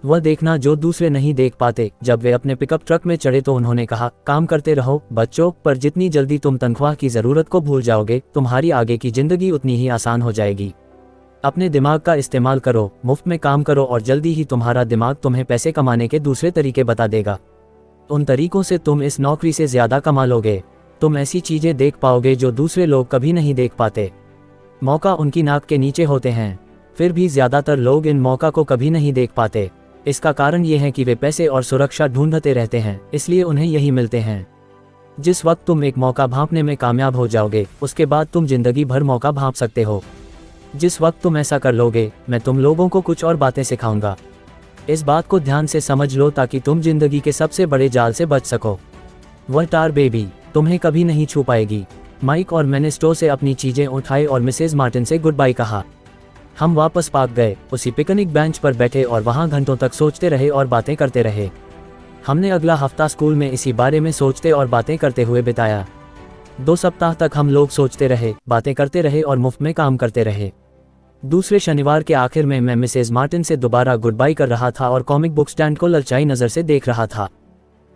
वह देखना जो दूसरे नहीं देख पाते। जब वे अपने पिकअप ट्रक में चढ़े तो उन्होंने कहा, काम करते रहो बच्चों, पर जितनी जल्दी तुम तनख्वाह की ज़रूरत को भूल जाओगे, तुम्हारी आगे की ज़िंदगी उतनी ही आसान हो जाएगी। अपने दिमाग का इस्तेमाल करो, मुफ्त में काम करो और जल्दी ही तुम्हारा दिमाग तुम्हें पैसे कमाने के दूसरे तरीके बता देगा। उन तरीकों से तुम इस नौकरी से ज़्यादा कमा लोगे। तुम ऐसी चीज़ें देख पाओगे जो दूसरे लोग कभी नहीं देख पाते। मौका उनकी नाक के नीचे होते हैं, फिर भी ज़्यादातर लोग इन मौका को कभी नहीं देख पाते। इसका कारण ये है कि वे पैसे और सुरक्षा ढूंढते रहते हैं, इसलिए उन्हें यही मिलते हैं। जिस वक्त तुम एक मौका भांपने में कामयाब हो जाओगे, उसके बाद तुम जिंदगी भर मौका भांप सकते हो। जिस वक्त तुम ऐसा कर लोगे, मैं तुम लोगों को कुछ और बातें सिखाऊंगा। इस बात को ध्यान से समझ लो ताकि तुम जिंदगी के सबसे बड़े जाल से बच सको। वह टार बेबी तुम्हें कभी नहीं छू पाएगी। माइक और मैंने स्टोर से अपनी चीज़ें उठाई और मिसेज मार्टिन से गुड बाय कहा। हम वापस पार्क गए, उसी पिकनिक बेंच पर बैठे और वहाँ घंटों तक सोचते रहे और बातें करते रहे। हमने अगला हफ्ता स्कूल में इसी बारे में सोचते और बातें करते हुए बिताया। 2 सप्ताह तक हम लोग सोचते रहे, बातें करते रहे और मुफ्त में काम करते रहे। दूसरे शनिवार के आखिर में मैं मिसेज मार्टिन से दोबारा गुड बाय कर रहा था और कॉमिक बुक स्टैंड को ललचाई नज़र से देख रहा था।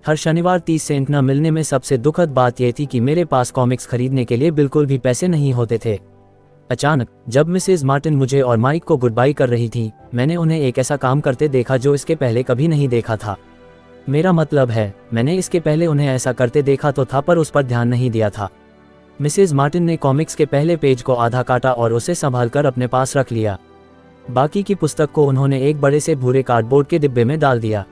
हर शनिवार 30 सेंट न मिलने में सबसे दुखद बात यह थी कि मेरे पास कॉमिक्स खरीदने के लिए बिल्कुल भी पैसे नहीं होते थे। अचानक जब मिसेज मार्टिन मुझे और माइक को गुड बाय कर रही थी, मैंने उन्हें एक ऐसा काम करते देखा जो इसके पहले कभी नहीं देखा था। मेरा मतलब है, मैंने इसके पहले उन्हें ऐसा करते देखा तो था, पर उस पर ध्यान नहीं दिया था। मिसेज मार्टिन ने कॉमिक्स के पहले पेज को आधा काटा और उसे संभालकर अपने पास रख लिया। बाकी की पुस्तक को उन्होंने एक बड़े से भूरे कार्डबोर्ड के डिब्बे में डाल दिया।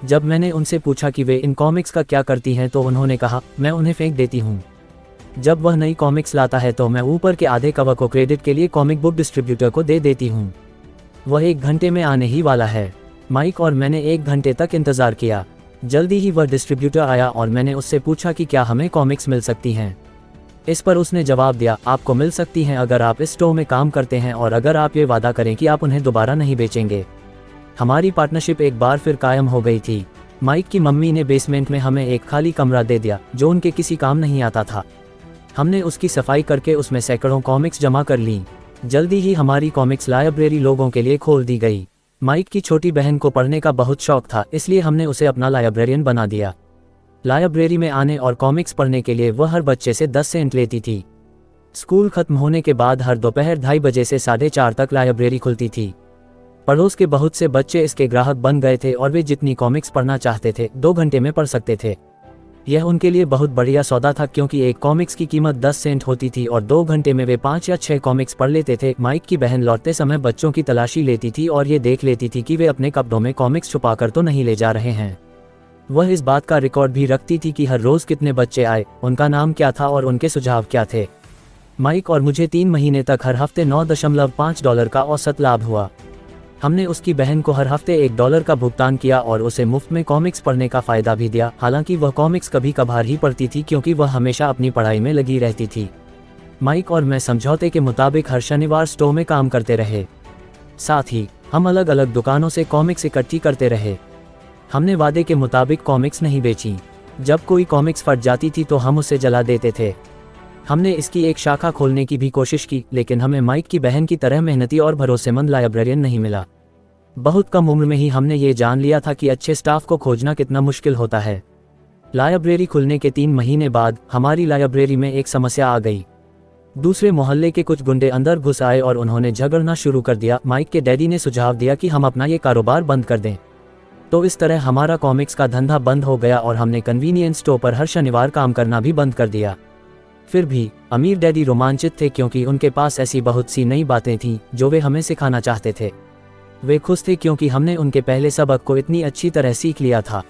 जब मैंने उनसे पूछा कि वे इन कॉमिक्स का क्या करती हैं, तो उन्होंने कहा, मैं उन्हें फेंक देती हूँ। जब वह नई कॉमिक्स लाता है तो मैं ऊपर के आधे कवर को क्रेडिट के लिए कॉमिक बुक डिस्ट्रीब्यूटर को दे देती हूँ। वह 1 घंटे में आने ही वाला है। माइक और मैंने 1 घंटे तक इंतज़ार किया। जल्दी ही वह डिस्ट्रीब्यूटर आया और मैंने उससे पूछा कि क्या हमें कॉमिक्स मिल सकती हैं। इस पर उसने जवाब दिया, आपको मिल सकती हैं अगर आप इस स्टोर में काम करते हैं और अगर आप ये वादा करें कि आप उन्हें दोबारा नहीं बेचेंगे। हमारी पार्टनरशिप एक बार फिर कायम हो गई थी। माइक की मम्मी ने बेसमेंट में हमें एक खाली कमरा दे दिया जो उनके किसी काम नहीं आता था। हमने उसकी सफाई करके उसमें सैकड़ों कॉमिक्स जमा कर लीं। जल्दी ही हमारी कॉमिक्स लाइब्रेरी लोगों के लिए खोल दी गई। माइक की छोटी बहन को पढ़ने का बहुत शौक था, इसलिए हमने उसे अपना लाइब्रेरियन बना दिया। लाइब्रेरी में आने और कॉमिक्स पढ़ने के लिए वह हर बच्चे से 10 सेंट लेती थी। स्कूल खत्म होने के बाद हर दोपहर 2:30 बजे से 4:30 तक लाइब्रेरी खुलती थी। पड़ोस के बहुत से बच्चे इसके ग्राहक बन गए थे और वे जितनी कॉमिक्स पढ़ना चाहते थे 2 घंटे में पढ़ सकते थे। यह उनके लिए बहुत बढ़िया सौदा था, क्योंकि एक कॉमिक्स की कीमत 10 सेंट होती थी और 2 घंटे में वे 5 या 6 कॉमिक्स पढ़ लेते थे। माइक की बहन लौटते समय बच्चों की तलाशी लेती थी और ये देख लेती थी कि वे अपने कपड़ों में कॉमिक्स छुपाकर तो नहीं ले जा रहे हैं। वह इस बात का रिकॉर्ड भी रखती थी कि हर रोज़ कितने बच्चे आए, उनका नाम क्या था और उनके सुझाव क्या थे। माइक और मुझे 3 महीने तक हर हफ्ते $9.5 का औसत लाभ हुआ। हमने उसकी बहन को हर हफ्ते $1 का भुगतान किया और उसे मुफ्त में कॉमिक्स पढ़ने का फ़ायदा भी दिया। हालांकि वह कॉमिक्स कभी कभार ही पढ़ती थी, क्योंकि वह हमेशा अपनी पढ़ाई में लगी रहती थी। माइक और मैं समझौते के मुताबिक हर शनिवार स्टोर में काम करते रहे। साथ ही हम अलग अलग दुकानों से कॉमिक्स इकट्ठी करते रहे। हमने वादे के मुताबिक कॉमिक्स नहीं बेची। जब कोई कॉमिक्स फट जाती थी तो हम उसे जला देते थे। हमने इसकी एक शाखा खोलने की भी कोशिश की, लेकिन हमें माइक की बहन की तरह मेहनती और भरोसेमंद लाइब्रेरियन नहीं मिला। बहुत कम उम्र में ही हमने ये जान लिया था कि अच्छे स्टाफ को खोजना कितना मुश्किल होता है। लाइब्रेरी खुलने के 3 महीने बाद हमारी लाइब्रेरी में एक समस्या आ गई। दूसरे मोहल्ले के कुछ गुंडे अंदर घुस आए और उन्होंने झगड़ना शुरू कर दिया। माइक के डैडी ने सुझाव दिया कि हम अपना ये कारोबार बंद कर दें। तो इस तरह हमारा कॉमिक्स का धंधा बंद हो गया और हमने कन्वीनियंस स्टोर पर हर शनिवार काम करना भी बंद कर दिया। फिर भी अमीर डैडी रोमांचित थे, क्योंकि उनके पास ऐसी बहुत सी नई बातें थीं जो वे हमें सिखाना चाहते थे। वे खुश थे क्योंकि हमने उनके पहले सबक को इतनी अच्छी तरह सीख लिया था।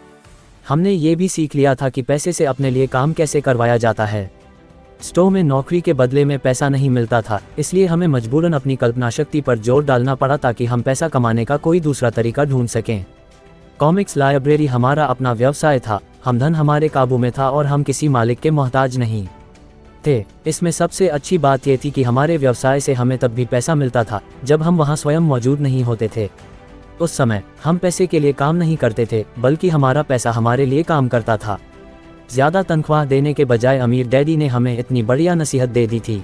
हमने ये भी सीख लिया था कि पैसे से अपने लिए काम कैसे करवाया जाता है। स्टोर में नौकरी के बदले में पैसा नहीं मिलता था, इसलिए हमें मजबूरन अपनी कल्पना शक्ति पर जोर डालना पड़ा ताकि हम पैसा कमाने का कोई दूसरा तरीका ढूंढ सकें। कॉमिक्स लाइब्रेरी हमारा अपना व्यवसाय था। हम धन हमारे काबू में था और हम किसी मालिक के मोहताज नहीं थे। इसमें सबसे अच्छी बात यह थी कि हमारे व्यवसाय से हमें तब भी पैसा मिलता था जब हम वहां स्वयं मौजूद नहीं होते थे। उस समय हम पैसे के लिए काम नहीं करते थे, बल्कि हमारा पैसा हमारे लिए काम करता था। ज़्यादा तनख्वाह देने के बजाय अमीर डैडी ने हमें इतनी बढ़िया नसीहत दे दी थी।